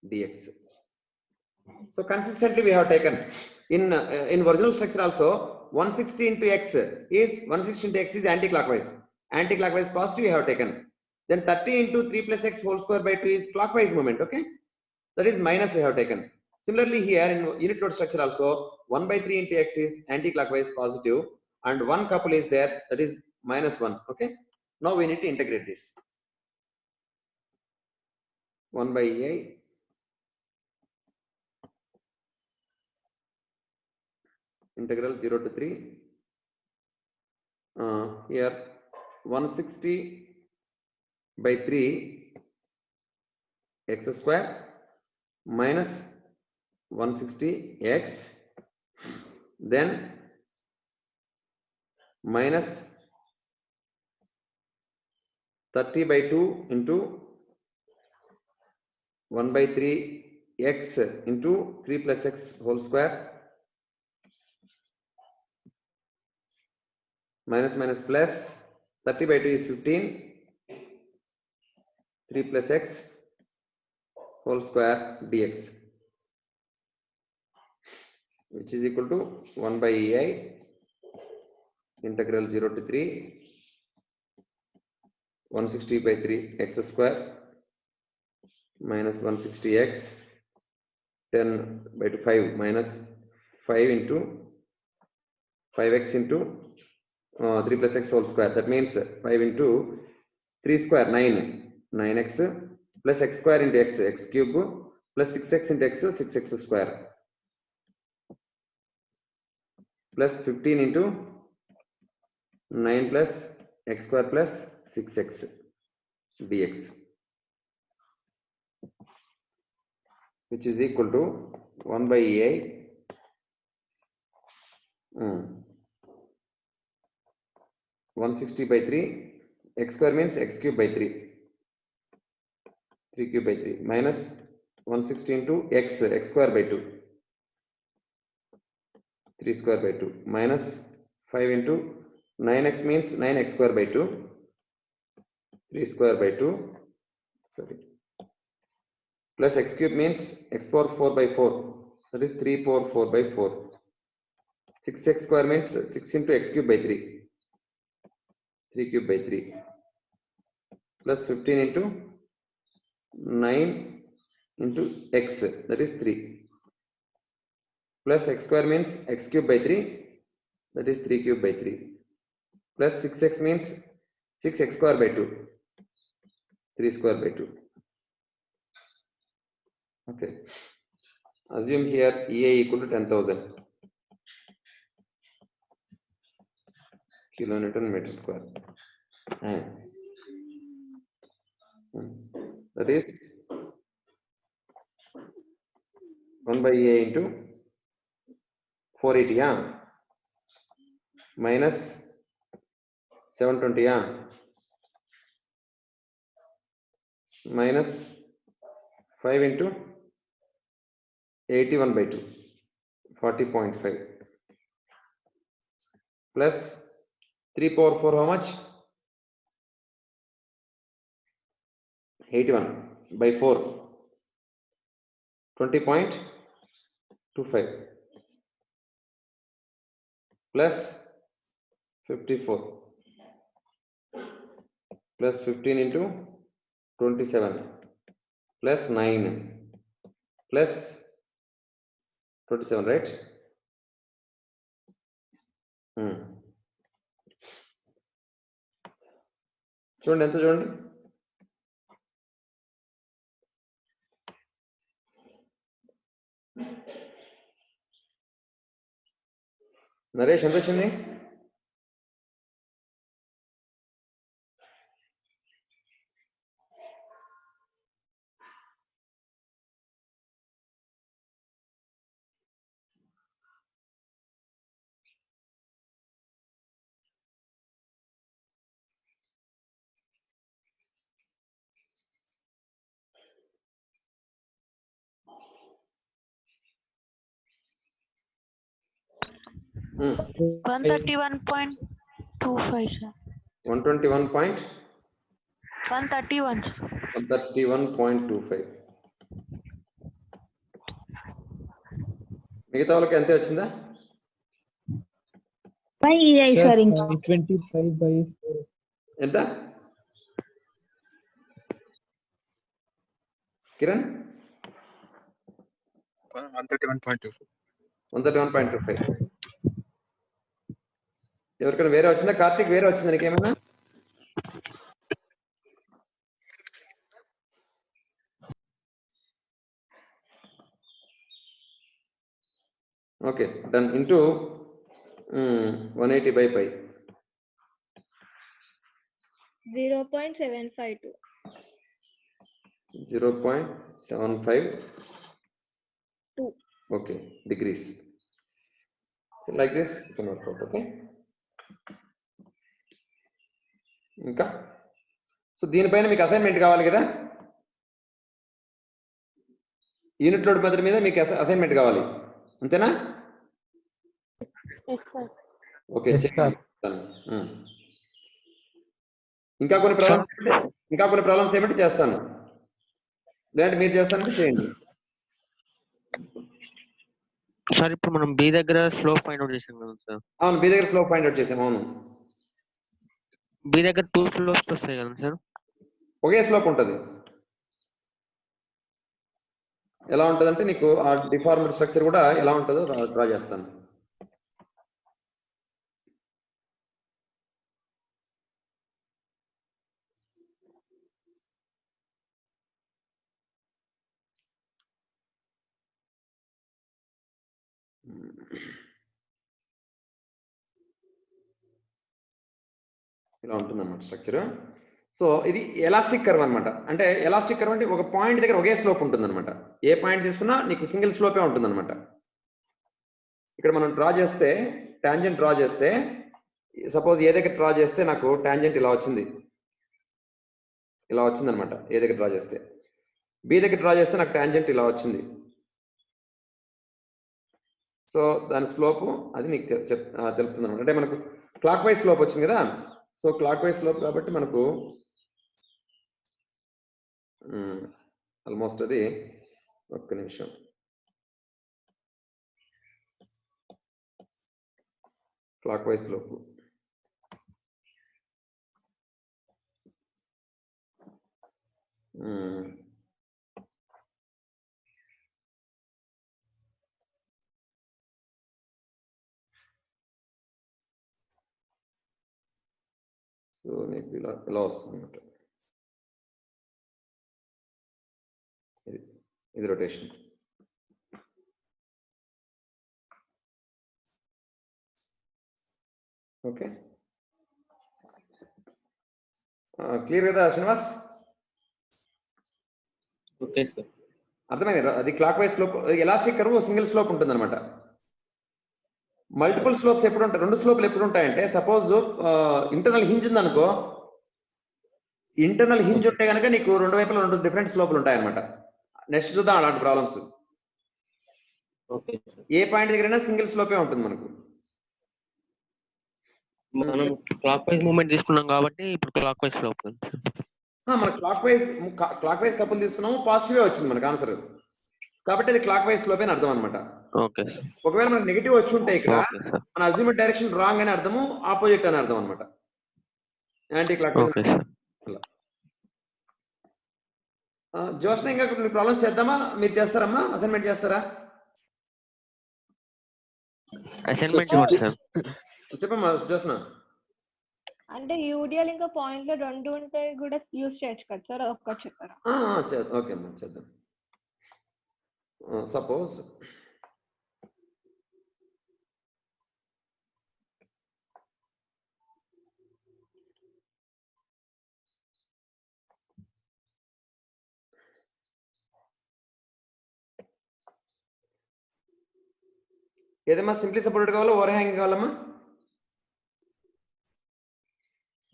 dx. So consistently we have taken in original structure also 160 into x is 160 into x is anti-clockwise. Anti-clockwise positive we have taken. Then 30 into 3 plus x whole square by 2 is clockwise moment. Okay, that is minus we have taken. Similarly here in unit load structure also 1 by 3 into x is anti-clockwise positive and one couple is there, that is minus 1. Okay, now we need to integrate this. 1 by EI integral 0 to 3 here 160 by 3 x square minus 160 x, then minus 30 by 2 into 1 by 3 x into 3 plus x whole square minus minus plus 30 by 2 is 15, 3 plus x whole square dx, which is equal to 1 by EI integral 0 to 3 160 by 3 x square minus 160x 10 by 2 5 minus 5 into 5x into 3 plus x whole square, that means 5 into 3 square 9x plus x square into x cube plus 6x into x 6x square plus 15 into 9 plus x square plus 6x dx, which is equal to 1 by EI 160 by 3 x square means x cube by 3 cube by 3 minus 160 into x square by 2 3 square by 2 minus 5 into 9x means 9x square by 2 3 square by 2 sorry plus x cube means x power 4 by 4, that is 3 power 4 by 4. 6x square means 6 into x cube by 3 cube by 3 plus 15 into 9 into x, that is 3 plus x square means x cube by 3, that is 3 cube by 3 plus 6x means 6x square by 2 3 square by 2. Okay, assume here EA equal to 10,000 kilonewton meter square. That is 1 by EA into 480. minus 720, minus 5 into 81/2, 40.5, plus 3 power 4, how much? 81/4, 20.25, plus 54, plus 15 into 27, plus 9, plus 27, right? చూడండి ఎంత చూడండి, నరేష్ ఎంత వచ్చింది? Hmm. 131.25, sir. 121. 131. 131.25. మిగతా వాళ్ళకి ఎంత వచ్చిందా? By EI, sir. 25/4. ఎంత కిరణ్? 131.25. 131.25. ఎవరికైనా వేరే వచ్చిందా? కార్తీక్ వేరే వచ్చిందా నీకేమైనా? Okay, done. Into 180/5. 0.752. 0.752. Okay, degrees. So like this you can work out. Okay, ఇంకా సో దీనిపైన మీకు అసైన్మెంట్ కావాలి కదా, యూనిట్ లోడ్ పద్ధతి మీద మీకు అసైన్మెంట్ కావాలి, అంతేనా? Yes, sir. Okay, Yes, sir. ఇంకా కొన్ని ప్రాబ్లమ్స్ ఏమిటి చేస్తాను, లేదంటే మీరు చేస్తానంటే చేయండి. సార్ ఇప్పుడు మనం బి దగ్గర స్లోప్ ఫైండ్ అవుట్ చేసాం కదా సార్. అవును, బి దగ్గర స్లోప్ ఫైండ్ అవుట్ చేసాం. అవును, బి దగ్గర 2 స్లోప్స్ వస్తాయి కదా సార్. ఒకే స్లోప్ ఉంటుంది. ఎలా ఉంటుందంటే నీకు ఆ డిఫార్మ్డ్ స్ట్రక్చర్ కూడా ఎలా ఉంటుందో డ్రా చేస్తాను. ఇలా ఉంటుంది అన్నమాట స్ట్రక్చర్. సో ఇది ఎలాస్టిక్ కర్వ్ అనమాట. అంటే ఎలాస్టిక్ కర్వ్ అంటే ఒక పాయింట్ దగ్గర ఒకే స్లోప్ ఉంటుంది అనమాట. ఏ పాయింట్ తీసుకున్నా నీకు సింగిల్ స్లోపే ఉంటుంది అనమాట. ఇక్కడ మనం డ్రా చేస్తే, టాంజెంట్ డ్రా చేస్తే, సపోజ్ ఏ దగ్గర డ్రా చేస్తే నాకు టాంజెంట్ ఇలా వచ్చింది, ఇలా వచ్చింది అనమాట. ఏ దగ్గర డ్రా చేస్తే, బి దగ్గర డ్రా చేస్తే నాకు టాంజెంట్ ఇలా వచ్చింది. సో దాని స్లోపు అది నీకు తెలుపుతుంది అనమాట. అంటే మనకు క్లాక్ వైజ్ స్లోప్ వచ్చింది కదా, సో క్లాక్ వైజ్ స్లోప్ కాబట్టి మనకు ఆల్మోస్ట్ అది, ఒక్క నిమిషం, క్లాక్ వైజ్ స్లోప్ సో నీకు ఇలా వస్తుంది అన్నమాట. ఇది రొటేషన్. ఓకే, క్లియర్ కదా శ్రీనివాస్? ఓకే సార్, అర్థమైంది కదా? అది clock wise slope, elastic curve single slope ఉంటుంది అనమాట. మల్టిపుల్ స్లోప్స్ ఎప్పుడు ఉంటాయి, రెండు స్లోప్లు ఎప్పుడు ఉంటాయంటే సపోజ్ ఇంటర్నల్ హింజ్ ఉంది అనుకో, ఇంటర్నల్ హింజ్ ఉంటే కనుక నీకు రెండు వైపులా రెండు డిఫరెంట్ స్లోప్లు ఉంటాయి అనమాట. నెక్స్ట్ చూద్దాం అలాంటి ప్రాబ్లమ్స్. Okay sir. ఏ పాయింట్ దగ్గరైనా సింగిల్ స్లోపే ఉంటుంది మనకు. మనం క్లాక్ వైజ్ మూవ్మెంట్ తీసుకున్నాం కాబట్టి ఇప్పుడు క్లాక్ వైజ్ స్లోప్. మన క్లాక్ వైజ్ కపుల్ తీసుకున్నాము, పాజిటివే వచ్చింది మనకు ఆన్సర్, కాబట్టి అది క్లాక్ వైజ్ స్లోప్ అని అర్థం అనమాట. Okay sir. ఒకవేళ మనకు నెగిటివ్ వచ్చి ఉంటే ఇక్కడ ఓకే సార్. మన అజ్యూమ్డ్ డైరెక్షన్ రాంగ్ అని అర్థము, ఆపోజిట్ అని అర్థం అనమాట, anti clock wise. Okay sir. Joshna ఇంకా కొన్ని ప్రాబ్లమ్స్ చేద్దామా, మీరు చేస్తారమ్మా, అసైన్మెంట్ చేస్తారా? అసైన్మెంట్ ఇవ్వండి సార్. చెప్పమ్మా జోష్న. అంటే యూడిఎల్ ఇంకా పాయింట్ లో రెండు ఉంటే కూడా యూజ్ చేయొచ్చు కదా సార్, ఒక్కటి చెప్పారా? ఓకే అమ్మా చేద్దాం. సపోజ్ ఏదమ్మా సింప్లీ సపోర్టెడ్ కావాలా, ఓవర్ హ్యాంగ్ కావాలమ్మా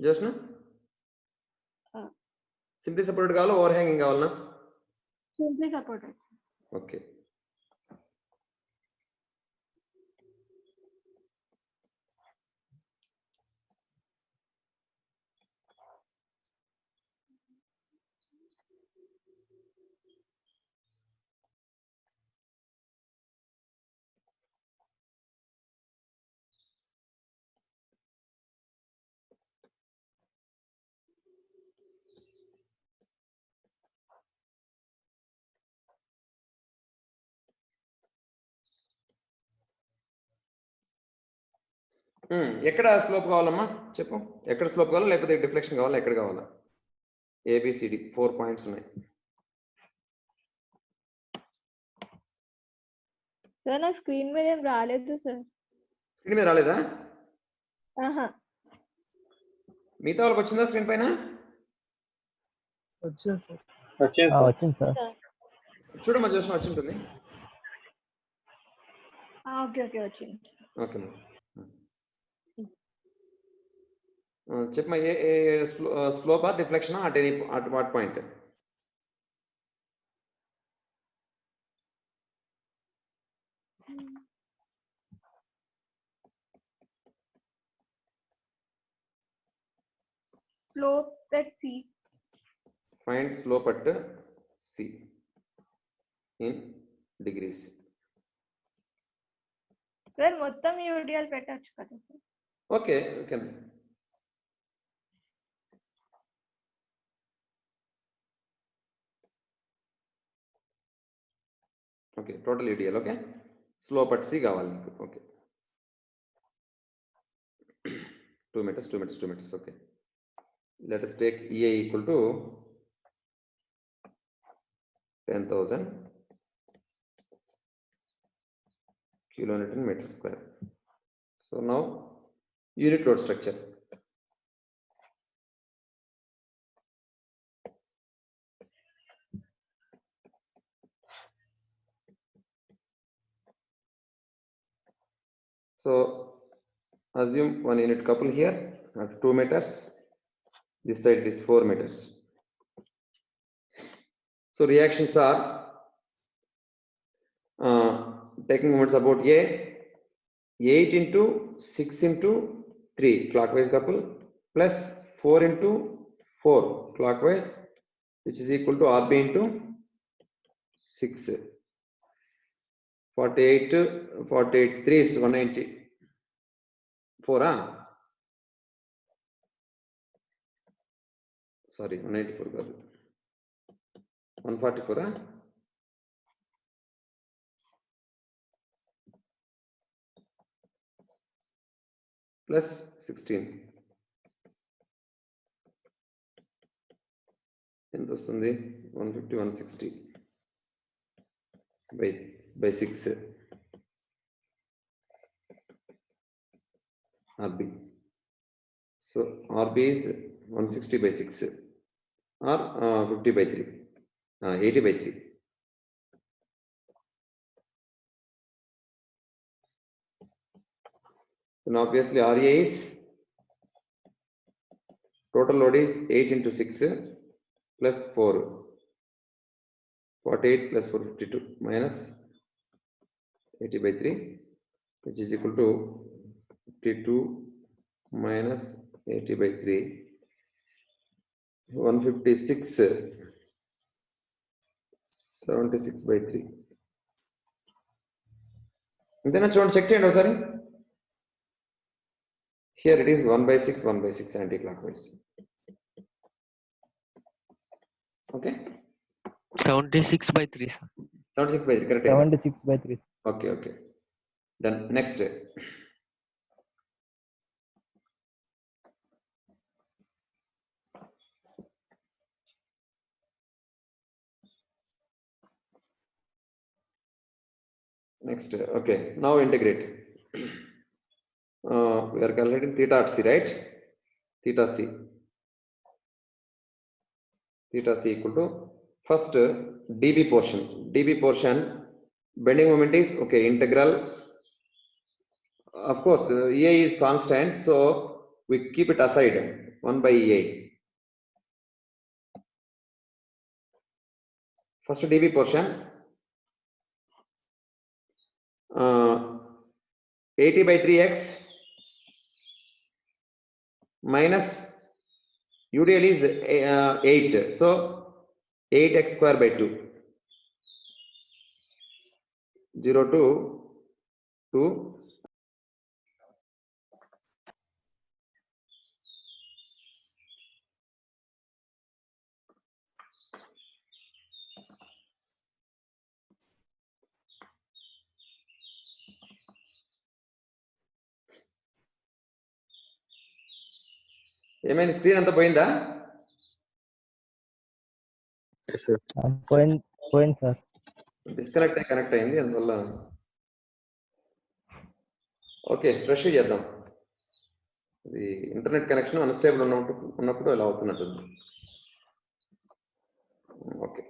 జోష్న? సింప్లీ సపోర్టెడ్ కావాలా, ఓవర్ హ్యాంగింగ్ కావాలన్నా? Simply supported. ఓకే. ఎక్కడ స్లోప్ కావాలమ్మా చెప్పు, ఎక్కడ స్లోప్ కావాలా లేకపోతే డిఫ్లెక్షన్ కావాలా, ఎక్కడ కావాలా? ఏబిసిడి 4 పాయింట్స్ ఉన్నాయి. సార్ నా స్క్రీన్ మీద ఏం రాలేదు సార్. స్క్రీన్ మీద రాలేదా? ఆహా. మిగతా వాళ్ళకి వచ్చిందా స్క్రీన్ పైన? వచ్చింది సార్. చూడమ్మా జోష్న వచ్చి ఉంటుంది. ఓకే ఓకే వచ్చింది. ఓకే చెప్పమ్మా, ఏ స్లోపా డిఫ్లెక్షనా at what point? Slope at C. Find slope at C in degrees. Sir మొత్తం యూడిఎల్ పెట్టచ్చు కదా sir? Okay okay. Okay total UDL. Okay slope at C కావాలి మీకు. Okay 2 meters 2 meters 2 meters. Okay let us take EA equal to 10,000 kilonewton meter square. So now unit load structure. So assume 1 unit couple here at 2 meters. This side is 4 meters. So reactions are taking moments about A 8 into 6 into 3 clockwise couple plus 4 into 4 clockwise, which is equal to RB into 6. 48 3 is 194. Sorry 194 144. Plus 16 ఎంత వస్తుంది? 150 160 by 6 RB. So RB is 160 by 6 or 50 by 3, 80 by 3. then obviously RA is total load is 8 into 6 plus 4, 48 plus 452 minus 80 by 3, which is equal to 52 minus 80 by 3, 156, 76 by 3. Then check change, sorry. Here it is 1 by 6, 1 by 6 anti-clockwise. Okay. 76 by 3, sir. 76 by 3, correct? 76 by 3. Okay, okay. Then next. Next, okay. Now integrate. We are calculating theta at C, right? Theta C. Theta C equal to first dB portion. dB portion bending moment is okay. Integral. Of course, EA is constant, so we keep it aside. 1 by EA. First dB portion. 80 by 3x minus UDL is 8. So 8x square by 2. 0 to 2. ఏమైనా screen అంతా పోయిందా? పోయింది sir. Disconnect అయ్యి connect అయింది అందువల్ల. Okay, fresh చేద్దాం. ఇది internet connection unstable ఉన్నప్పుడు ఇలా అవుతున్నట్టుంది. Okay.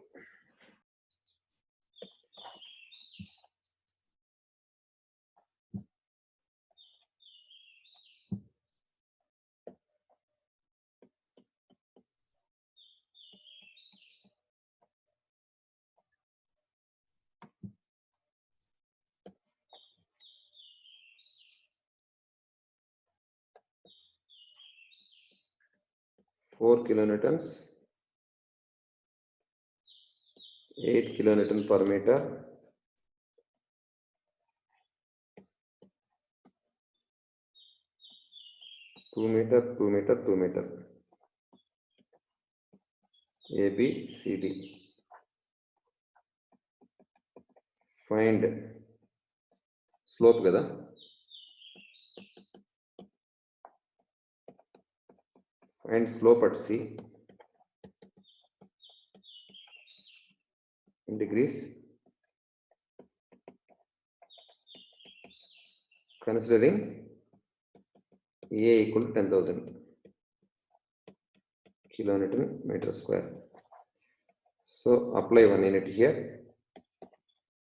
Four kilonewtons, 8 kilonewton per meter, two meter, A, B, C, D. Find slope kada. Find slope at C in degrees, considering A equal to 10,000 kilonewton meter square. So apply 1 unit here.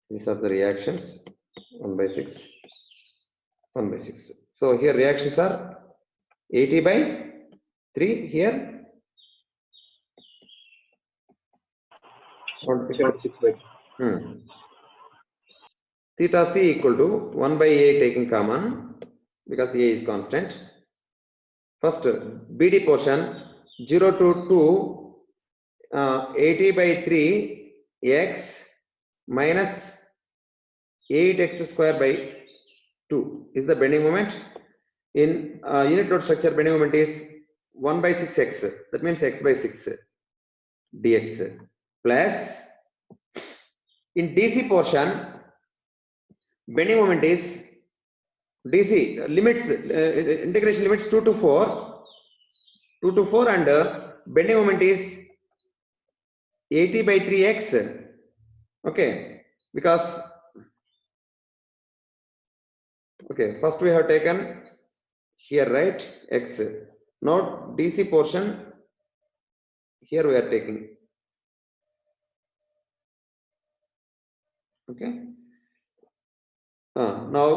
These are the reactions. 1 by 6, 1 by 6. So here reactions are 80 by 3 here. 6 by 2. Theta C equal to 1 by A taking common because A is constant. First BD portion 0 to 2, 80 by 3 x minus 8x square by 2 is the bending moment. In unit load structure, bending moment is 1 by 6x. That means x by 6 dx plus in DC portion bending moment is DC limits integration limits 2 to 4 and bending moment is 80 by 3x. Okay, because okay, first we have taken here, right, x. Now DC portion here we are taking. Okay. Now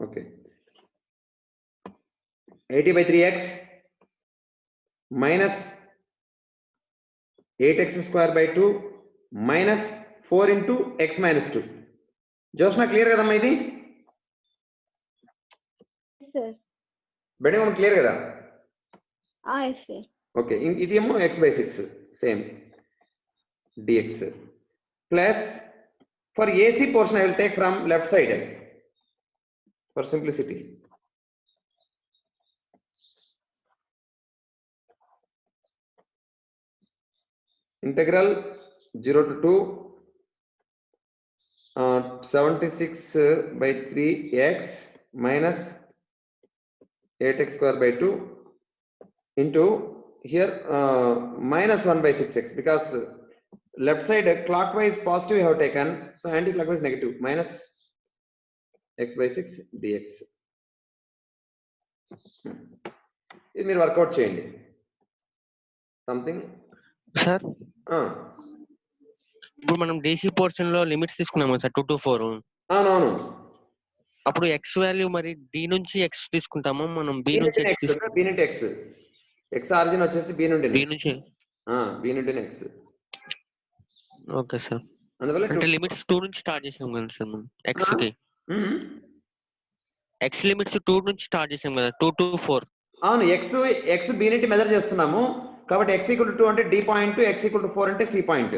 Okay. 80 by 3x minus 8x square by 2 minus 4 into x minus 2. Joshna clear కదమ్మా ఇది? sir. Bending moment clear కదా? Yes, sir. Okay, ఇది ఏమో x by 6 same dx plus for AC portion I will take from left side for simplicity. Integral 0 to 2 76 by 3x minus 8x square by 2 into here minus 1 by 6x, because left side clockwise positive we have taken, so anti-clockwise negative, minus x by 6 dx. ఇది మీరు work out చేయండి something. Sir ఇప్పుడు మనం DC portion లో limits తీసుకున్నాము sir 2 to 4. అవునవును, అప్పుడు X value మరి డి నుంచి ఎక్స్ తీసుకుంటాము, మనం బి నుంచి ఎక్స్ తీసుకుంటాం. బి నుండి ఎక్స్, ఎక్స్ ఆరిజిన్ వచ్చేసి బి నుండి, బి నుంచి బి నుండి ఎక్స్. ఓకే సార్, అందువల్ల అంటే లిమిట్స్ 2 నుంచి స్టార్ట్ చేసాం కదా సార్ మనం ఎక్స్ కి. ఎక్స్ లిమిట్స్ 2 నుంచి స్టార్ట్ చేసాం కదా, 2 to 4. అవును, ఎక్స్ బి నుండి మెజర్ చేస్తున్నాము కాబట్టి x = 2 అంటే డి పాయింట్, x = 4 అంటే C point.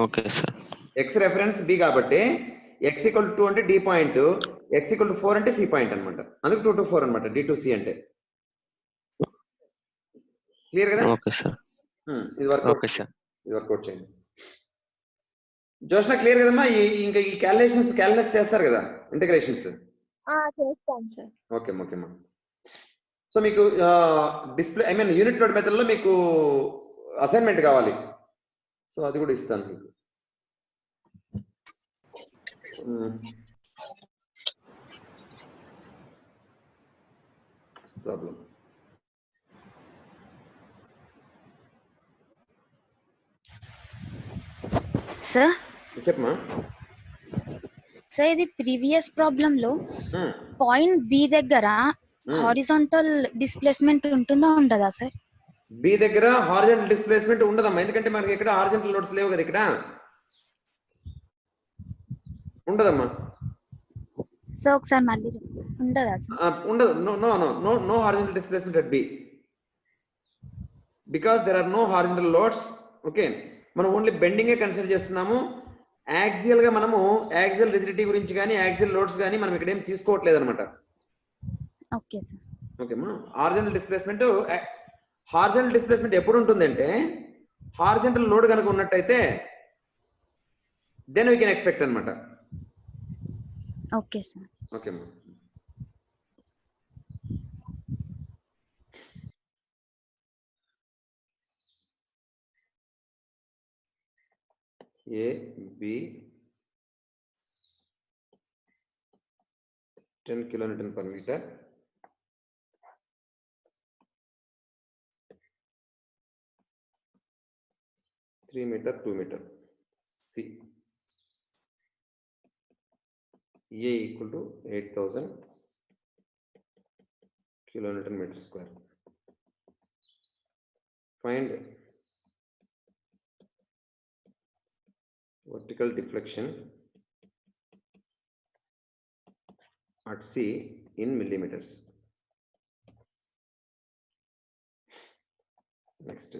Okay sir, X reference B కాబట్టి x = 2 అంటే డి పాయింట్, x = 4 అంటే సి పాయింట్ అనమాట. అందుకు 2 to 4 అనమాట, డి టు సి అంటే. క్లియర్ కదా? ఓకే సార్, ఇది వర్కౌట్, ఓకే సార్. ఇది వర్కౌట్ చేయండి. జోష్న క్లియర్ కదమ్మా? ఇంకా ఈ క్యాలిక్యులేషన్స్ చేస్తారు కదా, ఇంటిగ్రేషన్స్. చేస్తాం సార్. ఓకే ఓకేమ్మా. సో మీకు డిస్ప్లే యూనిట్ లోడ్ మెథడ్ లో మీకు అసైన్మెంట్ కావాలి, సో అది కూడా ఇస్తాను మీకు. ప్రాబ్లం సార్ చెప్పమా. సార్ ఇది ప్రీవియస్ ప్రాబ్లం లో పాయింట్ బి దగ్గర హారిజాంటల్ డిస్ప్లేస్మెంట్ ఉంటుందా ఉండదా సార్? బి దగ్గర హారిజాంటల్ డిస్ప్లేస్మెంట్ ఉండదమ్మా, ఎందుకంటే మనకి ఇక్కడ హారిజాంటల్ లోడ్స్ లేవు కదా, ఇక్కడ ఉండదమ్మా. సో ఒకసారి మళ్ళీ ఉండదా సార్? ఉండదు, no horizontal displacement at B because there are no horizontal loads. Okay, మనం ఓన్లీ బెండింగే కన్సిడర్ చేస్తున్నాము. యాక్సియల్ గా మనము యాక్సియల్ రిజిడిటీ గురించి కానీ యాక్సియల్ లోడ్స్ కానీ మనం ఇక్కడ ఏం తీసుకోవట్లేదు అనమాట. Okay sir. ఓకేమ్మా. హారిజాంటల్ డిస్ప్లేస్మెంట్ ఎప్పుడు ఉంటుందంటే హారిజాంటల్ లోడ్ కనుక ఉన్నట్టయితే దెన్ వీ కెన్ ఎక్స్పెక్ట్ అనమాట. Okay sir. ఓకేమ్మా. A, B 10 kilonewton per meter, three meter, 2 meter. C, A equal to 8000 kilonewton meter square. Find vertical deflection at C in millimeters. Next.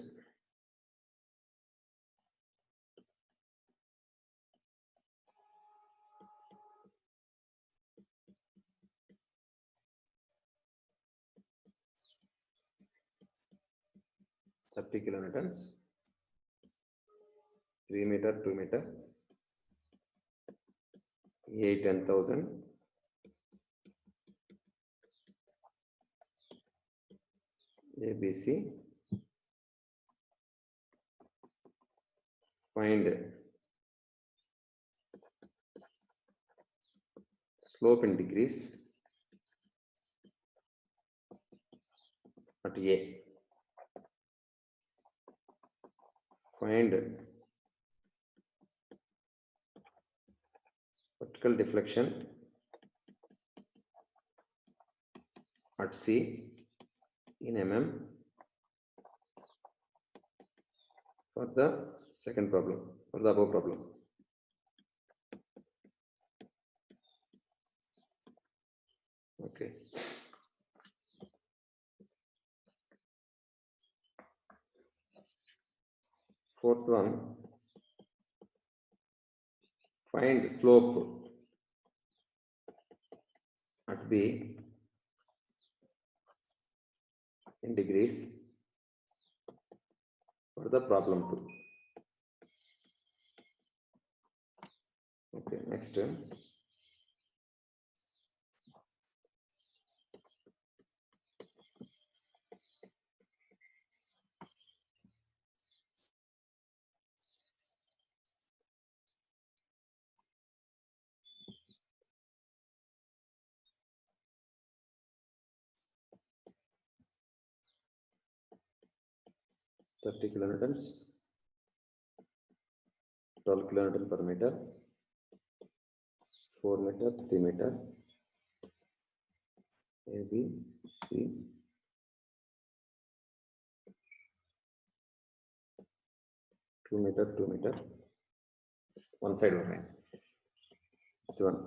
Thirty kilonewtons, 3 meter, 2 meter, A 10,000, ABC. Find slope in degrees at A. Find vertical deflection at C in mm for the second problem, for the above problem. Okay. Fourth one, find slope at B in degrees for the problem 2. Okay, next. 30 kilonewtons, 12 kilonewton per meter, 4 meter, 3 meter, A, B, C, 2 meter, 2 meter, one side one line. This one.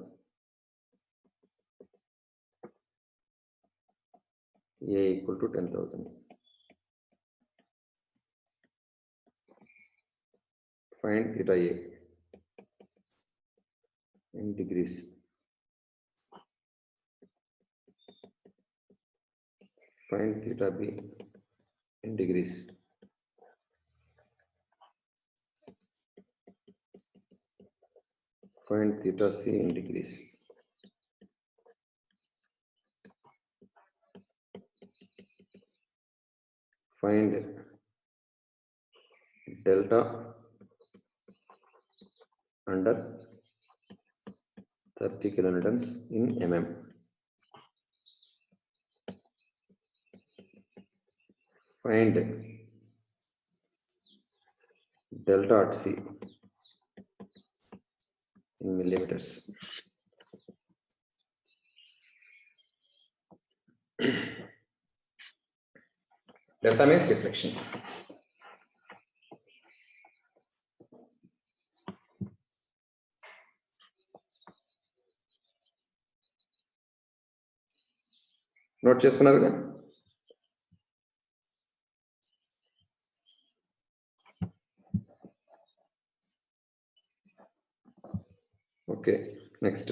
A equal to 10,000. Find theta A in degrees. Find theta B in degrees. Find theta C in degrees. Find delta under 30 kilonewtons in mm. Find delta at C in millimeters. Delta means deflection. Note చేసుకున్నారు కదా? Okay, next.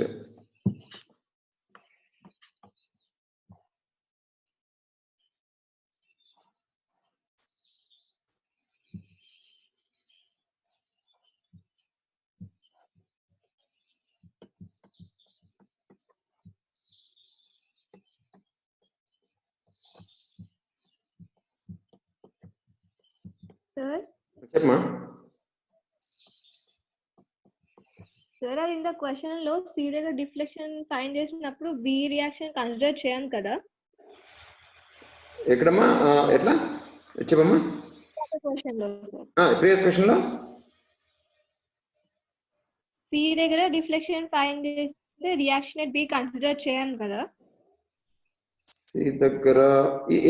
Sir, చెప్పమా. Sir అది ఇంత question లో serial deflection find చేసినప్పుడు B reaction consider చేయం కదా? ఎక్కడమ్మా? ఎట్లా చెప్పమ్మా. క్వశ్చన్ లో ప్రీవియస్ క్వశ్చన్ లో సి దగ్గర డిఫ్లెక్షన్ ఫైండ్ చేస్తే రియాక్షన్ బి కన్సిడర్ చేయం కదా? సి దగ్గర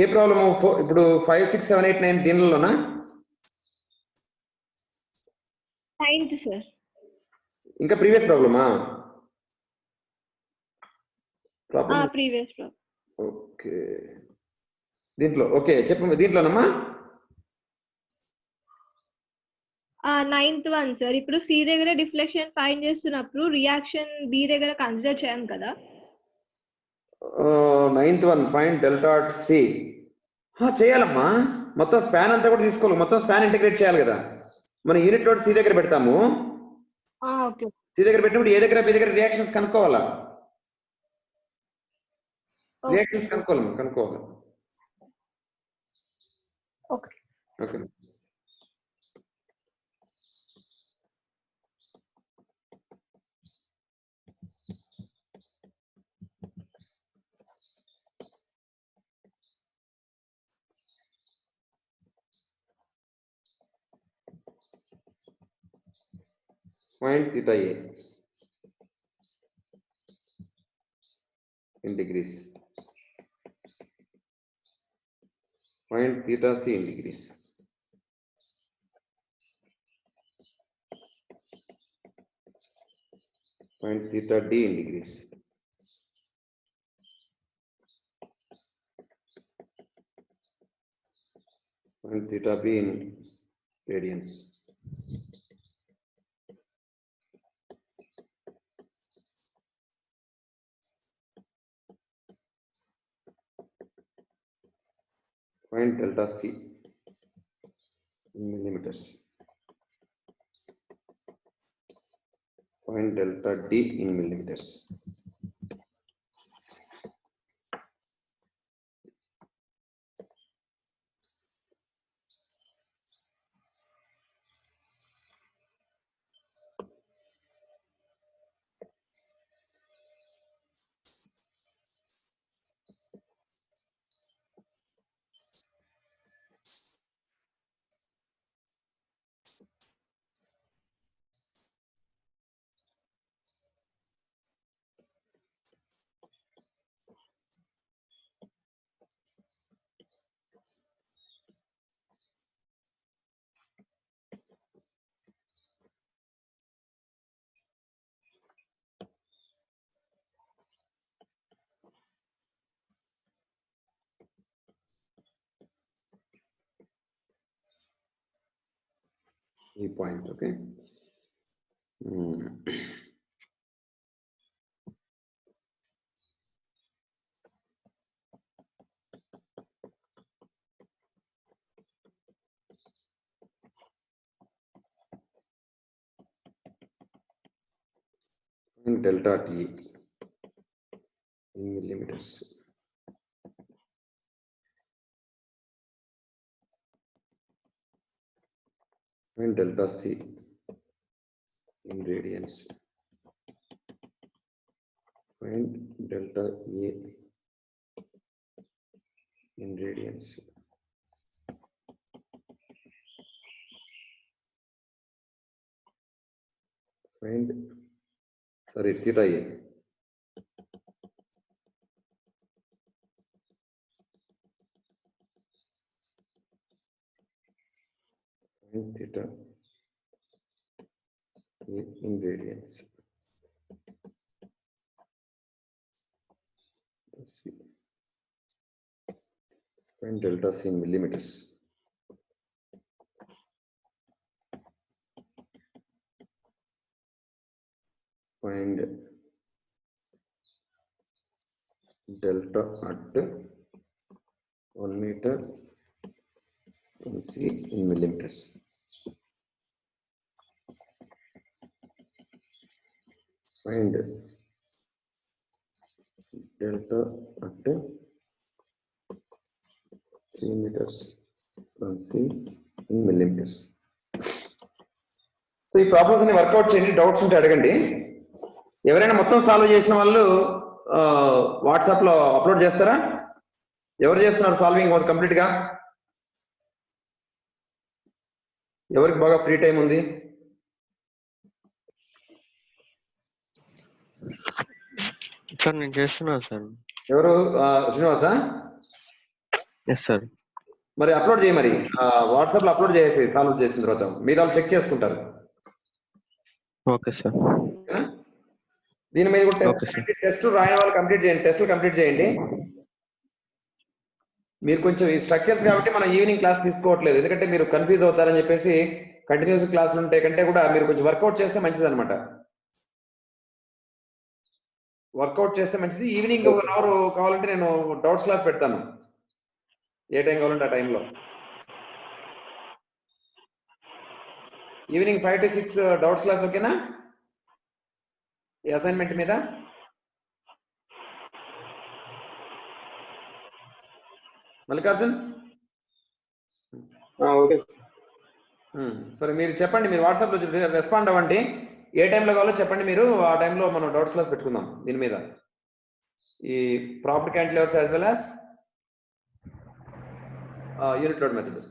ఏ ప్రాబ్లమ్? ఇప్పుడు 5, 6, 7, 8, 9 దీనిలోనా? 9th sir. ఇంకా ప్రీవియస్ ప్రాబ్లమా? Previous problem. ఓకే, దీంట్లో ఓకే చెప్పమ్మా. దీంట్లోనమ్మా 9th వన్ సార్. ఇప్పుడు సి దగ్గర డిఫ్లెక్షన్ ఫైండ్ చేస్తున్నప్పుడు రియాక్షన్ బి దగ్గర కన్సిడర్ చేయం కదా? 9th one find delta at C. చేయాలమ్మా. మొత్తం స్పాన్ అంతా కూడా తీసుకోవాలి. మొత్తం స్పాన్ ఇంటిగ్రేట్ చేయాలి కదా. మన యూనిట్ లోడ్ సి దగ్గర పెడతాము. ఓకే. సి దగ్గర పెట్టినప్పుడు ఏ దగ్గర బి దగ్గర రియాక్షన్స్ కనుక్కోవాలా. రియాక్షన్స్ కనుక్కోవాలి. Okay. Okay. Find theta A in degrees. Find theta c in degrees. Find theta d in degrees. Find theta b in radians. Find delta c in millimeters. Find delta d in millimeters. E point, okay. Find delta t in millimeters. Find delta c in radians. Find delta a in radians. Find, sorry, theta a. Find theta a in radians. Let's see. Find delta c in millimeters. Find delta at 1 meter from c in millimeters. Find delta at 3 meters from c in millimeters. So ఈ problems అన్ని work out చేయండి, doubts ఉంటే అడగండి. ఎవరైనా మొత్తం solve చేసిన వాళ్ళు WhatsApp లో అప్లోడ్ చేస్తారా? ఎవరు చేస్తున్నారు సాల్వింగ్ కంప్లీట్ గా? ఎవరికి బాగా ఫ్రీ టైం ఉంది? సార్ నేను చేస్తున్నాను సార్. ఎవరు? శ్రీనివాసా? Yes sir. మరి అప్లోడ్ చేయి, మరి వాట్సాప్ లో అప్లోడ్ చేసి సాల్వ్ చేసిన తర్వాత మీరు వాళ్ళు చెక్ చేసుకుంటారు. Okay sir. దీని మీద కూడా టెస్ట్ రాయని వాళ్ళు కంప్లీట్ చేయండి, టెస్ట్లు కంప్లీట్ చేయండి. మీరు కొంచెం ఈ స్ట్రక్చర్స్ కాబట్టి మనం ఈవినింగ్ క్లాస్ తీసుకోవట్లేదు, ఎందుకంటే మీరు కన్ఫ్యూజ్ అవుతారని చెప్పేసి కంటిన్యూస్ క్లాసులు ఉంటే కంటే కూడా మీరు కొంచెం వర్కౌట్ చేస్తే మంచిది అనమాట. వర్కౌట్ చేస్తే మంచిది. ఈవినింగ్ 1 అవర్ కావాలంటే నేను డౌట్స్ క్లాస్ పెడతాను, ఏ టైం కావాలంటే ఆ టైంలో. ఈవినింగ్ 5 to 6 డౌట్స్ క్లాస్, ఓకేనా? ఈ అసైన్మెంట్ మీద మల్లికార్జున్. ఓకే. సరే మీరు చెప్పండి, మీరు వాట్సాప్ లో రెస్పాండ్ అవ్వండి, ఏ టైంలో కావాలో చెప్పండి, మీరు ఆ టైంలో మనం డౌట్స్ క్లాస్ పెట్టుకుందాం దీని మీద, ఈ property cantilevers as well as unit load method.